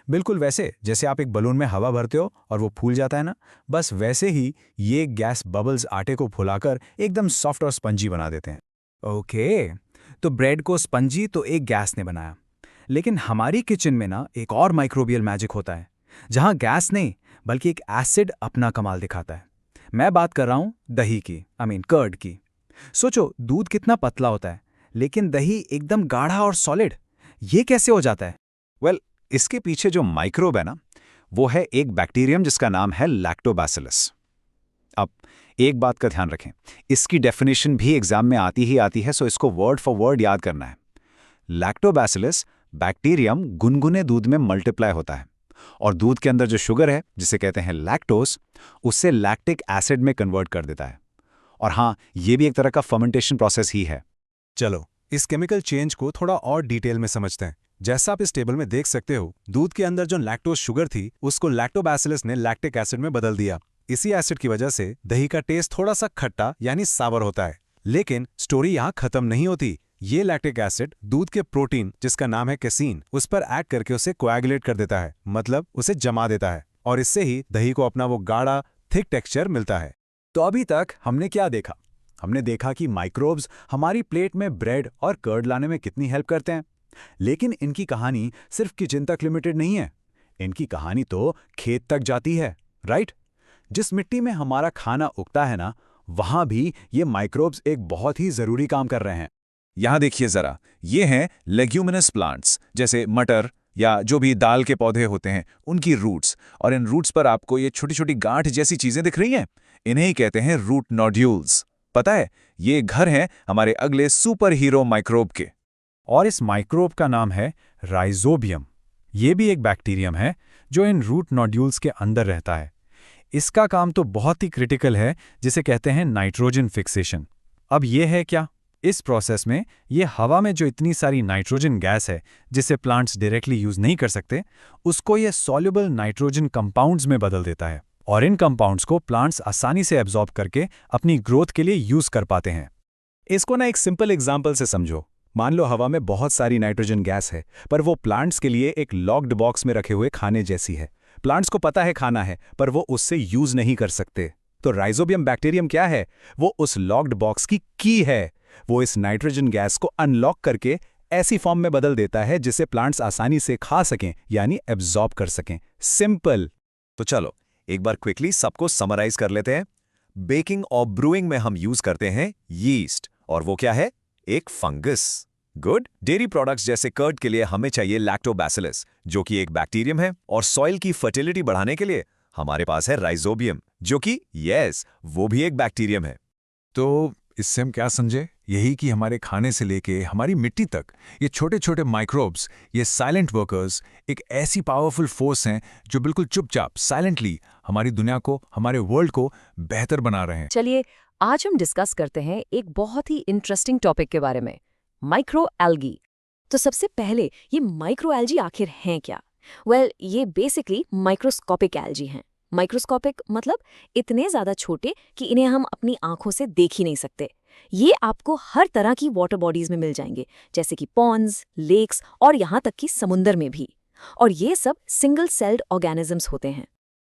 बिल्कुल वैसे जैसे आप एक बलून में हवा भरते हो और वो फूल जाता है ना, बस वैसे ही ये गैस बबल्स आटे को फुलाकर एकदम सॉफ्ट और स्पंजी बना देते हैं। ओके, तो ब्रेड को स्पंजी तो एक गैस ने बनाया, लेकिन हमारी किचन में ना एक और माइक्रोबियल मैजिक होता है, जहां गैस नहीं बल्कि एक एसिड अपना कमाल दिखाता है। मैं बात कर रहा हूं दही की, कर्ड की। सोचो, दूध कितना पतला होता है, लेकिन दही एकदम गाढ़ा और सॉलिड। ये कैसे हो जाता है? इसके पीछे जो माइक्रोब है ना, वो है एक बैक्टीरियम जिसका नाम है लैक्टोबैसिलस। अब एक बात का ध्यान रखें, इसकी डेफिनेशन भी एग्जाम में आती ही आती है, सो इसको वर्ड फॉर वर्ड याद करना है। लैक्टोबैसिलस बैक्टीरियम गुनगुने दूध में मल्टीप्लाई होता है और दूध के अंदर जो शुगर है, जिसे कहते हैं लैक्टोज, उससे लैक्टिक एसिड में कन्वर्ट कर देता है। और हाँ, ये भी एक तरह का फर्मेंटेशन प्रोसेस ही है। चलो इस केमिकल चेंज को थोड़ा और डिटेल में समझते हैं। जैसा आप इस टेबल में देख सकते हो, दूध के अंदर जो लैक्टोज शुगर थी उसको लैक्टोबैसिलस ने लैक्टिक एसिड में बदल दिया। इसी एसिड की वजह से दही का टेस्ट थोड़ा सा खट्टा यानी सावर होता है। लेकिन स्टोरी यहाँ खत्म नहीं होती। ये लैक्टिक एसिड दूध के प्रोटीन, जिसका नाम है कैसीन, उस पर ऐड करके उसे कोएगुलेट कर देता है, मतलब उसे जमा देता है, और इससे ही दही को अपना वो गाढ़ा थिक टेक्सचर मिलता है। तो अभी तक हमने क्या देखा? हमने देखा कि माइक्रोब्स हमारी प्लेट में ब्रेड और कर्ड लाने में कितनी हेल्प करते हैं। लेकिन इनकी कहानी सिर्फ किचन तक लिमिटेड नहीं है। इनकी कहानी तो खेत तक जाती है, राइट? जिस मिट्टी में हमारा खाना उगता है ना, वहां भी ये माइक्रोब्स एक बहुत ही जरूरी काम कर रहे हैं। यहां देखिए जरा, ये हैं लेग्यूमिनस प्लांट्स, जैसे मटर या जो भी दाल के पौधे होते हैं, उनकी रूट्स। और इन रूट्स पर आपको ये छोटी छोटी गांठ जैसी चीजें दिख रही हैं, इन्हें ही कहते हैं रूट नोड्यूल्स। पता है, ये घर हैं हमारे अगले सुपर हीरो माइक्रोब के। और इस माइक्रोब का नाम है राइजोबियम। ये भी एक बैक्टीरियम है जो इन रूट नोड्यूल्स के अंदर रहता है। इसका काम तो बहुत ही क्रिटिकल है, जिसे कहते हैं नाइट्रोजन फिक्सेशन। अब ये है क्या? इस प्रोसेस में ये हवा में जो इतनी सारी नाइट्रोजन गैस है, जिसे प्लांट्स डायरेक्टली यूज नहीं कर सकते, उसको ये सॉल्युबल नाइट्रोजन कंपाउंड्स में बदल देता है। और इन कंपाउंड्स को प्लांट्स आसानी से एब्जॉर्ब करके अपनी ग्रोथ के लिए यूज कर पाते हैं। इसको ना एक सिंपल एग्जाम्पल से समझो। मान लो हवा में बहुत सारी नाइट्रोजन गैस है, पर वो प्लांट्स के लिए एक लॉक्ड बॉक्स में रखे हुए खाने जैसी है। प्लांट्स को पता है खाना है, पर वो उससे यूज नहीं कर सकते। तो राइजोबियम बैक्टीरियम क्या है? वो उस लॉक्ड बॉक्स की की है। वो इस नाइट्रोजन गैस को अनलॉक करके ऐसी फॉर्म में बदल देता है जिसे प्लांट्स आसानी से खा सकें, यानी एब्जॉर्ब कर सकें। सिंपल। तो चलो एक बार क्विकली सबको समराइज कर लेते हैं। बेकिंग और ब्रूइंग में हम यूज करते हैं यीस्ट, और वो क्या है? एक फंगस। गुड। डेयरी प्रोडक्ट्स जैसे कर्ड के लिए हमें चाहिए लैक्टोबैसिलस, जो कि एक बैक्टीरियम है। और सॉइल की फर्टिलिटी बढ़ाने के लिए हमारे पास है राइजोबियम, जो कि वो भी एक बैक्टीरियम है। तो इससे हम क्या समझे? यही कि हमारे खाने से लेके हमारी मिट्टी तक ये छोटे छोटे माइक्रोब्स, ये साइलेंट वर्कर्स, एक ऐसी पावरफुल फोर्स हैं जो बिल्कुल चुपचाप साइलेंटली हमारी दुनिया को, हमारे वर्ल्ड को बेहतर बना रहे हैं। चलिए आज हम डिस्कस करते हैं एक बहुत ही इंटरेस्टिंग टॉपिक के बारे में, माइक्रो एल्गी। तो सबसे पहले ये माइक्रो एल्गी आखिर हैं क्या? ये बेसिकली माइक्रोस्कोपिक एल्गी हैं। माइक्रोस्कोपिक मतलब इतने ज्यादा छोटे कि इन्हें हम अपनी आंखों से देख ही नहीं सकते। ये आपको हर तरह की वाटर बॉडीज में मिल जाएंगे, जैसे कि पॉन्ड्स, लेक्स और यहाँ तक कि समुंदर में भी। और ये सब सिंगल सेल्ड ऑर्गेनिजम्स होते हैं।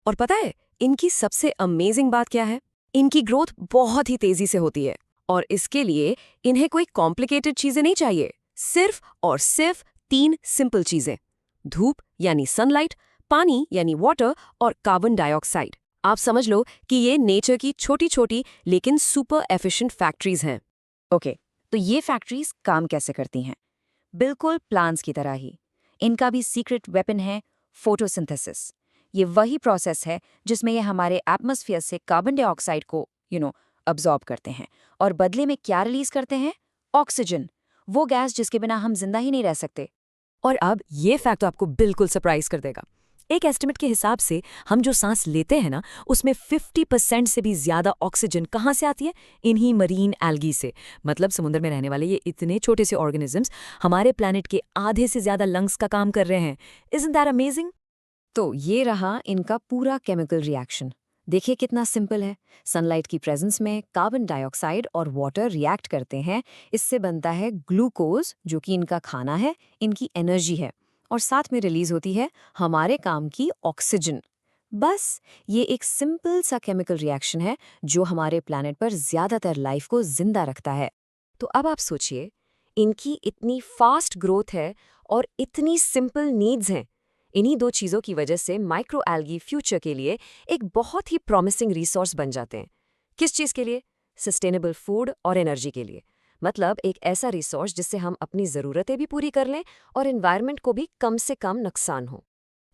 और पता है इनकी सबसे अमेजिंग बात क्या है? इनकी ग्रोथ बहुत ही तेजी से होती है, और इसके लिए इन्हें कोई कॉम्प्लिकेटेड चीजें नहीं चाहिए। सिर्फ और सिर्फ 3 सिंपल चीजें: धूप यानी सनलाइट, पानी यानी वाटर, और कार्बन डाइऑक्साइड। आप समझ लो कि ये नेचर की छोटी छोटी लेकिन सुपर एफिशिएंट फैक्ट्रीज हैं। ओके, तो ये फैक्ट्रीज काम कैसे करती हैं? बिल्कुल प्लांट्स की तरह ही इनका भी सीक्रेट वेपन है फोटोसिंथेसिस। ये वही प्रोसेस है जिसमें ये हमारे एटमॉस्फेयर से कार्बन डाइऑक्साइड को अब्जॉर्ब करते हैं, और बदले में क्या रिलीज करते हैं? ऑक्सीजन, वो गैस जिसके बिना हम जिंदा ही नहीं रह सकते। और अब ये फैक्ट तो आपको बिल्कुल सरप्राइज कर देगा। एक एस्टिमेट के हिसाब से हम जो सांस लेते हैं ना, उसमें 50% से भी ज्यादा ऑक्सीजन कहाँ से आती है? इन्हीं मरीन एल्गी से। मतलब समुद्र में रहने वाले ये इतने छोटे से ऑर्गेनिजम्स हमारे प्लैनेट के आधे से ज्यादा लंग्स का काम कर रहे हैं। Isn't that amazing? तो ये रहा इनका पूरा केमिकल रिएक्शन। देखिए कितना सिंपल है। सनलाइट की प्रेजेंस में कार्बन डाइऑक्साइड और वाटर रिएक्ट करते हैं। इससे बनता है ग्लूकोज, जो कि इनका खाना है, इनकी एनर्जी है, और साथ में रिलीज होती है हमारे काम की ऑक्सीजन। बस ये एक सिंपल सा केमिकल रिएक्शन है जो हमारे प्लैनेट पर ज्यादातर लाइफ को जिंदा रखता है। तो अब आप सोचिए, इनकी इतनी फास्ट ग्रोथ है और इतनी सिंपल नीड्स हैं। इन्हीं 2 चीज़ों की वजह से माइक्रो एल्गी फ्यूचर के लिए एक बहुत ही प्रॉमिसिंग रिसोर्स बन जाते हैं। किस चीज़ के लिए? सस्टेनेबल फूड और एनर्जी के लिए। मतलब एक ऐसा रिसोर्स जिससे हम अपनी ज़रूरतें भी पूरी कर लें और एनवायरनमेंट को भी कम से कम नुकसान हो।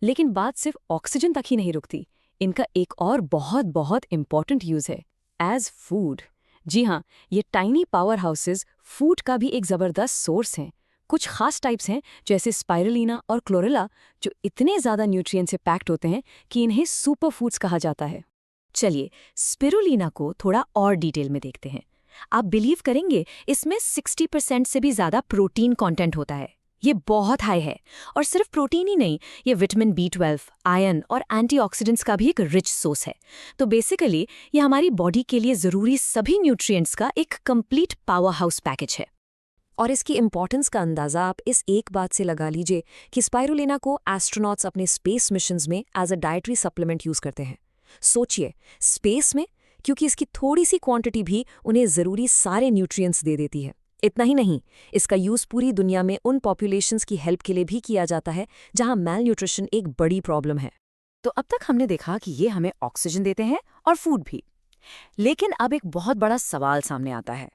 लेकिन बात सिर्फ ऑक्सीजन तक ही नहीं रुकती। इनका एक और बहुत बहुत इंपॉर्टेंट यूज़ है, एज फूड। जी हाँ, ये टाइनी पावर हाउसेज फूड का भी एक ज़बरदस्त सोर्स हैं। कुछ खास टाइप्स हैं जैसे स्पाइरुलिना और क्लोरेला जो इतने ज़्यादा न्यूट्रिएंट से पैक्ड होते हैं कि इन्हें सुपर फूड्स कहा जाता है। चलिए स्पिरुलिना को थोड़ा और डिटेल में देखते हैं। आप बिलीव करेंगे इसमें 60% से भी ज़्यादा प्रोटीन कंटेंट होता है। ये बहुत हाई है। और सिर्फ प्रोटीन ही नहीं, ये विटामिन B12, आयरन और एंटीऑक्सीडेंट्स का भी एक रिच सोर्स है। तो बेसिकली ये हमारी बॉडी के लिए ज़रूरी सभी न्यूट्रिएंट्स का एक कंप्लीट पावर हाउस पैकेज है। और इसकी इंपॉर्टेंस का अंदाज़ा आप इस एक बात से लगा लीजिए कि स्पाइरुलिना को एस्ट्रोनॉट्स अपने स्पेस मिशंस में as a dietary supplement use करते हैं। सोचिए, स्पेस में, क्योंकि इसकी थोड़ी सी क्वांटिटी भी उन्हें ज़रूरी सारे न्यूट्रिएंट्स दे देती है। इतना ही नहीं, इसका यूज़ पूरी दुनिया में उन पॉपुलेशंस की हेल्प के लिए भी किया जाता है जहां मैल न्यूट्रिशन एक बड़ी प्रॉब्लम है। तो अब तक हमने देखा कि ये हमें ऑक्सीजन देते हैं और फूड भी। लेकिन अब एक बहुत बड़ा सवाल सामने आता है,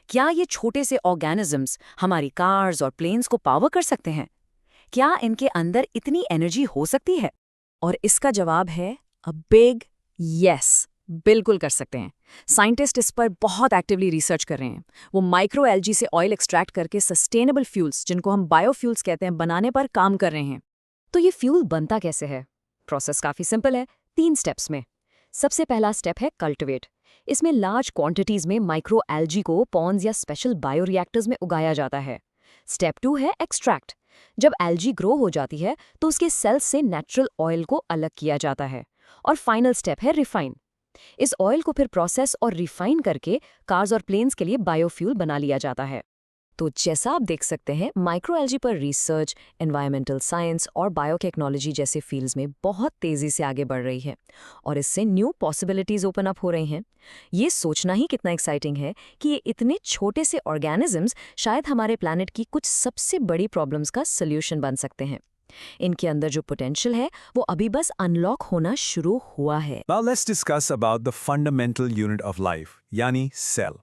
क्या ये छोटे से ऑर्गेनिजम्स हमारी कार्स और प्लेन्स को पावर कर सकते हैं? क्या इनके अंदर इतनी एनर्जी हो सकती है? और इसका जवाब है अ बिग यस, बिल्कुल कर सकते हैं। साइंटिस्ट इस पर बहुत एक्टिवली रिसर्च कर रहे हैं। वो माइक्रो एल्गी से ऑयल एक्सट्रैक्ट करके सस्टेनेबल फ्यूल्स, जिनको हम बायोफ्यूल्स कहते हैं, बनाने पर काम कर रहे हैं। तो ये फ्यूल बनता कैसे है? प्रोसेस काफ़ी सिंपल है, 3 स्टेप्स में। सबसे पहला स्टेप है कल्टिवेट। इसमें लार्ज क्वांटिटीज में माइक्रो एल्गी को पॉन्ड्स या स्पेशल बायोरिएक्टर्स में उगाया जाता है। स्टेप 2 है एक्सट्रैक्ट। जब एल्गी ग्रो हो जाती है तो उसके सेल्स से नेचुरल ऑयल को अलग किया जाता है। और फाइनल स्टेप है रिफाइन। इस ऑयल को फिर प्रोसेस और रिफाइन करके कार्स और प्लेन्स के लिए बायोफ्यूल बना लिया जाता है। तो जैसा आप देख सकते हैं, माइक्रो एल्गी पर रिसर्च, एनवायरमेंटल साइंस और बायोटेक्नोलॉजी जैसे फील्ड्स में बहुत तेज़ी से आगे बढ़ रही है और इससे न्यू पॉसिबिलिटीज़ ओपन अप हो रही हैं। ये सोचना ही कितना एक्साइटिंग है कि ये इतने छोटे से ऑर्गेनिजम्स शायद हमारे प्लैनेट की कुछ सबसे बड़ी प्रॉब्लम्स का सल्यूशन बन सकते हैं। इनके अंदर जो पोटेंशियल है वो अभी बस अनलॉक होना शुरू हुआ है। Now let's discuss about the fundamental unit of life, यानी सेल।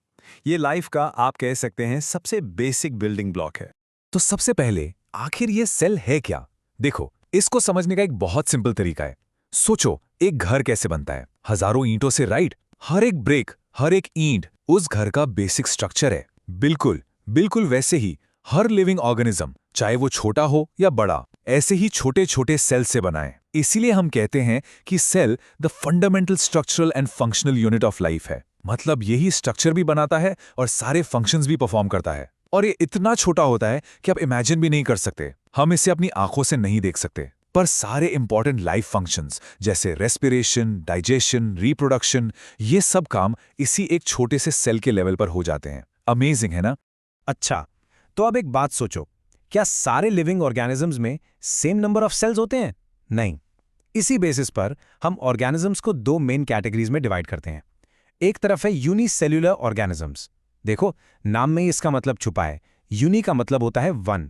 ये लाइफ का आप कह सकते हैं सबसे बेसिक बिल्डिंग ब्लॉक है। तो सबसे पहले आखिर ये सेल है क्या? देखो, इसको समझने का एक बहुत सिंपल तरीका है। सोचो, एक घर कैसे बनता है? हजारों ईंटों से, राइट? हर एक ब्रेक, हर एक ईंट उस घर का बेसिक स्ट्रक्चर है। बिल्कुल वैसे ही हर लिविंग ऑर्गेनिज्म, चाहे वो छोटा हो या बड़ा, ऐसे ही छोटे छोटे सेल से बना है। इसीलिए हम कहते हैं कि cell the fundamental structural and functional unit of life है। मतलब यही स्ट्रक्चर भी बनाता है और सारे फंक्शंस भी परफॉर्म करता है। और ये इतना छोटा होता है कि आप इमेजिन भी नहीं कर सकते। हम इसे अपनी आंखों से नहीं देख सकते, पर सारे इंपॉर्टेंट लाइफ फंक्शंस जैसे रेस्पिरेशन, डाइजेशन, रिप्रोडक्शन, ये सब काम इसी एक छोटे से सेल के लेवल पर हो जाते हैं। अमेजिंग है ना? अच्छा, तो अब एक बात सोचो, क्या सारे लिविंग ऑर्गेनिजम्स में सेम नंबर ऑफ सेल्स होते हैं? नहीं। इसी बेसिस पर हम ऑर्गेनिजम्स को 2 मेन कैटेगरीज में डिवाइड करते हैं। एक तरफ है यूनिसेल्युलर ऑर्गेनिजम्स। देखो, नाम में ही इसका मतलब छुपा है। यूनि का मतलब होता है 1।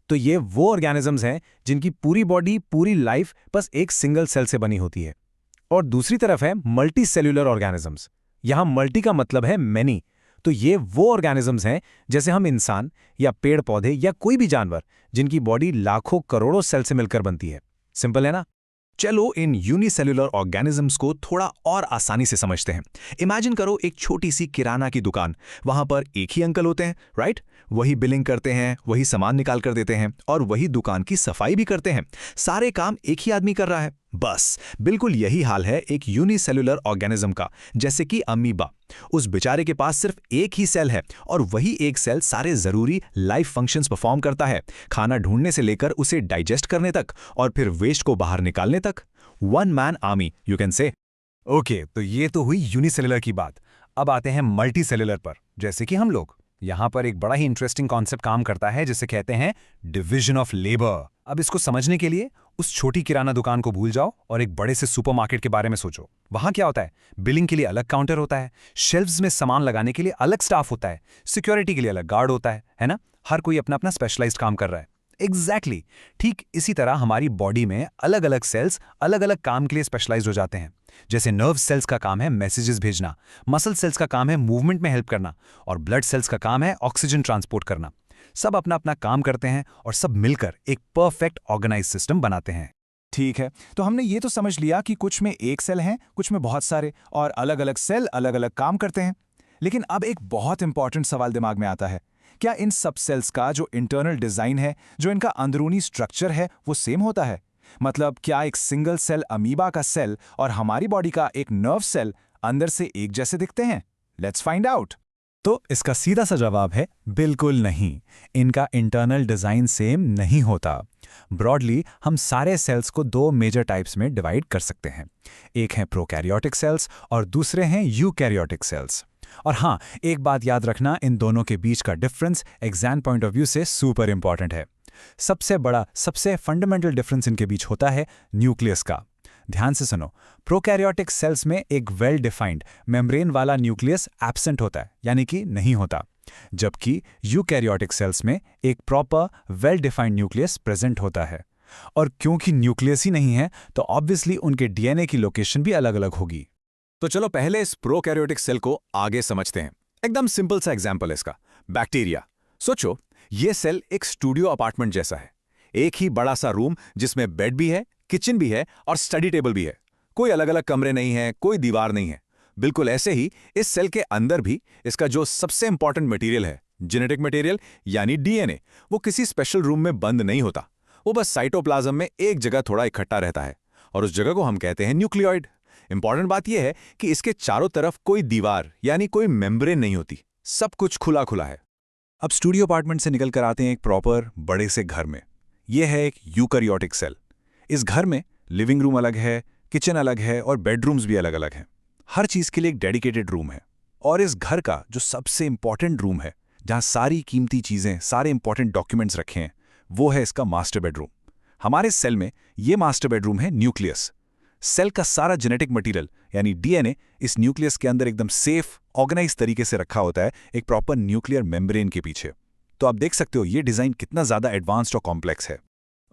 तो ये वो ऑर्गेनिजम्स हैं जिनकी पूरी बॉडी, पूरी लाइफ बस एक सिंगल सेल से बनी होती है। और दूसरी तरफ है मल्टी सेल्युलर ऑर्गेनिजम्स। यहां मल्टी का मतलब है मैनी। तो ये वो ऑर्गेनिजम्स हैं जैसे हम इंसान या पेड़ पौधे या कोई भी जानवर, जिनकी बॉडी लाखों करोड़ों सेल से मिलकर बनती है। सिंपल है ना? चलो इन यूनिसेल्युलर ऑर्गेनिजम्स को थोड़ा और आसानी से समझते हैं। इमेजिन करो एक छोटी सी किराना की दुकान। वहां पर एक ही अंकल होते हैं, राइट? वही बिलिंग करते हैं, वही सामान निकाल कर देते हैं और वही दुकान की सफाई भी करते हैं। सारे काम एक ही आदमी कर रहा है। बस बिल्कुल यही हाल है एक यूनिसेल्युलर ऑर्गेनिज्म का, जैसे कि अमीबा। उस बेचारे के पास सिर्फ एक ही सेल है और वही एक सेल सारे जरूरी लाइफ फंक्शंस परफॉर्म करता है, खाना ढूंढने से लेकर उसे डाइजेस्ट करने तक और फिर वेस्ट को बाहर निकालने तक। One man army, you can say. Okay, तो ये तो हुई यूनिसेल्युलर की बात। अब आते हैं मल्टी सेल्युलर पर, जैसे कि हम लोग। यहां पर एक बड़ा ही इंटरेस्टिंग कॉन्सेप्ट काम करता है जिसे कहते हैं डिवीजन ऑफ लेबर। अब इसको समझने के लिए उस छोटी किराना दुकान को भूल जाओ और एक बड़े से सुपरमार्केट के बारे में सोचो। वहां क्या होता है? बिलिंग के लिए अलग काउंटर होता है, शेल्व्स में सामान लगाने के लिए अलग स्टाफ होता है, सिक्योरिटी के लिए अलग गार्ड होता है ना? हर कोई अपना अपना स्पेशलाइज्ड काम कर रहा है। एग्जैक्टली ठीक इसी तरह हमारी बॉडी में अलग अलग सेल्स अलग अलग काम के लिए स्पेशलाइज्ड हो जाते हैं। जैसे नर्व सेल्स का काम है मैसेजेस भेजना, मसल सेल्स का काम है मूवमेंट में हेल्प करना और ब्लड सेल्स का काम है ऑक्सीजन ट्रांसपोर्ट करना। सब अपना अपना काम करते हैं और सब मिलकर एक परफेक्ट ऑर्गेनाइज सिस्टम बनाते हैं। ठीक है, तो हमने ये तो समझ लिया कि कुछ में एक सेल हैं, कुछ में बहुत सारे, और अलग अलग सेल अलग अलग काम करते हैं। लेकिन अब एक बहुत इंपॉर्टेंट सवाल दिमाग में आता है, क्या इन सब सेल्स का जो इंटरनल डिजाइन है, जो इनका अंदरूनी स्ट्रक्चर है, वो सेम होता है? मतलब क्या एक सिंगल सेल अमीबा का सेल और हमारी बॉडी का एक नर्व सेल अंदर से एक जैसे दिखते हैं? Let's find out. तो इसका सीधा सा जवाब है बिल्कुल नहीं। इनका इंटरनल डिजाइन सेम नहीं होता। ब्रॉडली हम सारे सेल्स को दो मेजर टाइप्स में डिवाइड कर सकते हैं। एक हैं प्रोकैरियोटिक सेल्स और दूसरे हैं यूकैरियोटिक सेल्स। और हाँ, एक बात याद रखना, इन दोनों के बीच का difference exam point of view से सुपर इंपॉर्टेंट है। सबसे बड़ा, सबसे फंडामेंटल डिफरेंस इनके बीच होता है न्यूक्लियस का। ध्यान से सुनो, प्रोकैरियोटिक सेल्स में एक वेल डिफाइंड मेम्ब्रेन वाला न्यूक्लियस एब्सेंट होता है, यानी कि नहीं होता, जबकि यूकैरियोटिक सेल्स में एक proper well defined nucleus present होता है। और क्योंकि न्यूक्लियस ही नहीं है, तो ऑब्वियसली उनके डीएनए की लोकेशन भी अलग अलग होगी। तो चलो पहले इस प्रोकैरियोटिक सेल को आगे समझते हैं। एकदम सिंपल सा एग्जांपल है इसका, बैक्टीरिया। सोचो, ये सेल एक स्टूडियो अपार्टमेंट जैसा है। एक ही बड़ा सा रूम जिसमें बेड भी है, किचन भी है और स्टडी टेबल भी है। कोई अलग अलग कमरे नहीं है, कोई दीवार नहीं है। बिल्कुल ऐसे ही इस सेल के अंदर भी इसका जो सबसे इंपॉर्टेंट मटेरियल है, जेनेटिक मटेरियल यानी डीएनए, वो किसी स्पेशल रूम में बंद नहीं होता। वो बस साइटोप्लाज्म में एक जगह थोड़ा इकट्ठा रहता है और उस जगह को हम कहते हैं न्यूक्लियोइड। इंपॉर्टेंट बात यह है कि इसके चारों तरफ कोई दीवार यानी कोई मेम्ब्रेन नहीं होती, सब कुछ खुला खुला है। अब स्टूडियो अपार्टमेंट से निकल कर आते हैं एक प्रॉपर बड़े से घर में। यह है एक यूकैरियोटिक सेल। इस घर में लिविंग रूम अलग है, किचन अलग है और बेडरूम्स भी अलग अलग हैं। हर चीज के लिए एक डेडिकेटेड रूम है। और इस घर का जो सबसे इंपॉर्टेंट रूम है, जहां सारी कीमती चीजें, सारे इंपॉर्टेंट डॉक्यूमेंट्स रखे हैं, वो है इसका मास्टर बेडरूम। हमारे सेल में ये मास्टर बेडरूम है न्यूक्लियस। सेल का सारा जेनेटिक मटेरियल यानी डीएनए इस न्यूक्लियस के अंदर एकदम सेफ, ऑर्गेनाइज तरीके से रखा होता है, एक प्रॉपर न्यूक्लियर मेम्ब्रेन के पीछे। तो आप देख सकते हो ये डिजाइन कितना ज्यादा एडवांस्ड और कॉम्प्लेक्स है।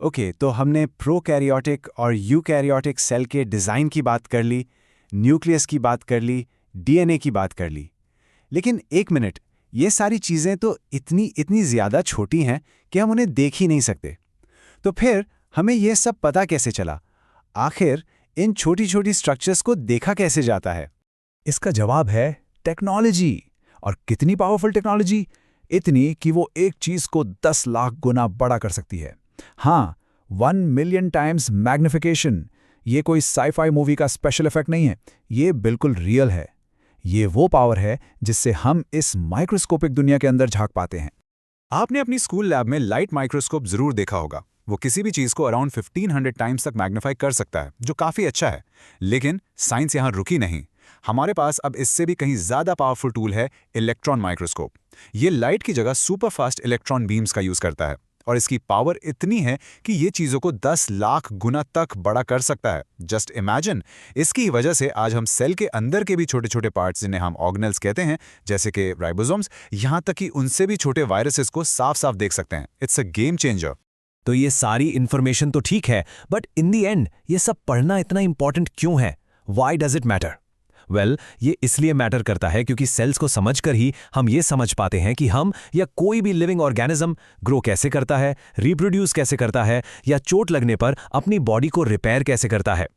ओके, तो हमने प्रोकैरियोटिक और यूकैरियोटिक सेल के डिज़ाइन की बात कर ली, न्यूक्लियस की बात कर ली, डीएनए की बात कर ली। लेकिन एक मिनट, ये सारी चीज़ें तो इतनी ज़्यादा छोटी हैं कि हम उन्हें देख ही नहीं सकते। तो फिर हमें ये सब पता कैसे चला? आखिर इन छोटी छोटी स्ट्रक्चर्स को देखा कैसे जाता है? इसका जवाब है टेक्नोलॉजी। और कितनी पावरफुल टेक्नोलॉजी? इतनी कि वो एक चीज को 10 लाख गुना बड़ा कर सकती है। हाँ, 1 मिलियन टाइम्स मैग्निफिकेशन। ये कोई साई-फाई मूवी का स्पेशल इफेक्ट नहीं है, ये बिल्कुल रियल है। ये वो पावर है जिससे हम इस माइक्रोस्कोपिक दुनिया के अंदर झांक पाते हैं। आपने अपनी स्कूल लैब में लाइट माइक्रोस्कोप जरूर देखा होगा। वो किसी भी चीज को अराउंड 1500 टाइम्स तक मैग्नीफाई कर सकता है, जो काफी अच्छा है। लेकिन साइंस यहां रुकी नहीं। हमारे पास अब इससे भी कहीं ज्यादा पावरफुल टूल है, इलेक्ट्रॉन माइक्रोस्कोप। ये लाइट की जगह सुपर फास्ट इलेक्ट्रॉन बीम्स का यूज करता है और इसकी पावर इतनी है कि ये चीजों को 10 लाख गुना तक बड़ा कर सकता है। Just imagine. इसकी वजह से आज हम सेल के अंदर के भी छोटे छोटे पार्ट्स, जिन्हें हम ऑर्गेनेल्स कहते हैं, जैसे कि राइबोसोम्स, यहां तक कि उनसे भी छोटे वायरसेस को साफ साफ देख सकते हैं। It's a game changer. तो ये सारी इन्फॉर्मेशन तो ठीक है, बट इन दी एंड ये सब पढ़ना इतना इंपॉर्टेंट क्यों है? Why does it matter? Well, ये इसलिए मैटर करता है क्योंकि सेल्स को समझकर ही हम ये समझ पाते हैं कि हम या कोई भी लिविंग ऑर्गेनिज्म ग्रो कैसे करता है, रिप्रोड्यूस कैसे करता है, या चोट लगने पर अपनी बॉडी को रिपेयर कैसे करता है।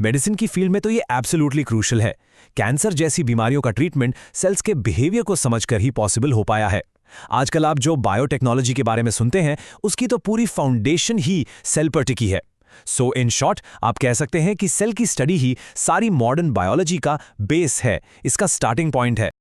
मेडिसिन की फील्ड में तो ये एब्सोल्युटली क्रूशियल है। कैंसर जैसी बीमारियों का ट्रीटमेंट सेल्स के बिहेवियर को समझकर ही पॉसिबल हो पाया है। आजकल आप जो बायोटेक्नोलॉजी के बारे में सुनते हैं, उसकी तो पूरी फाउंडेशन ही सेल पर टिकी है। सो इन शॉर्ट, आप कह सकते हैं कि सेल की स्टडी ही सारी मॉडर्न बायोलॉजी का बेस है, इसका स्टार्टिंग पॉइंट है।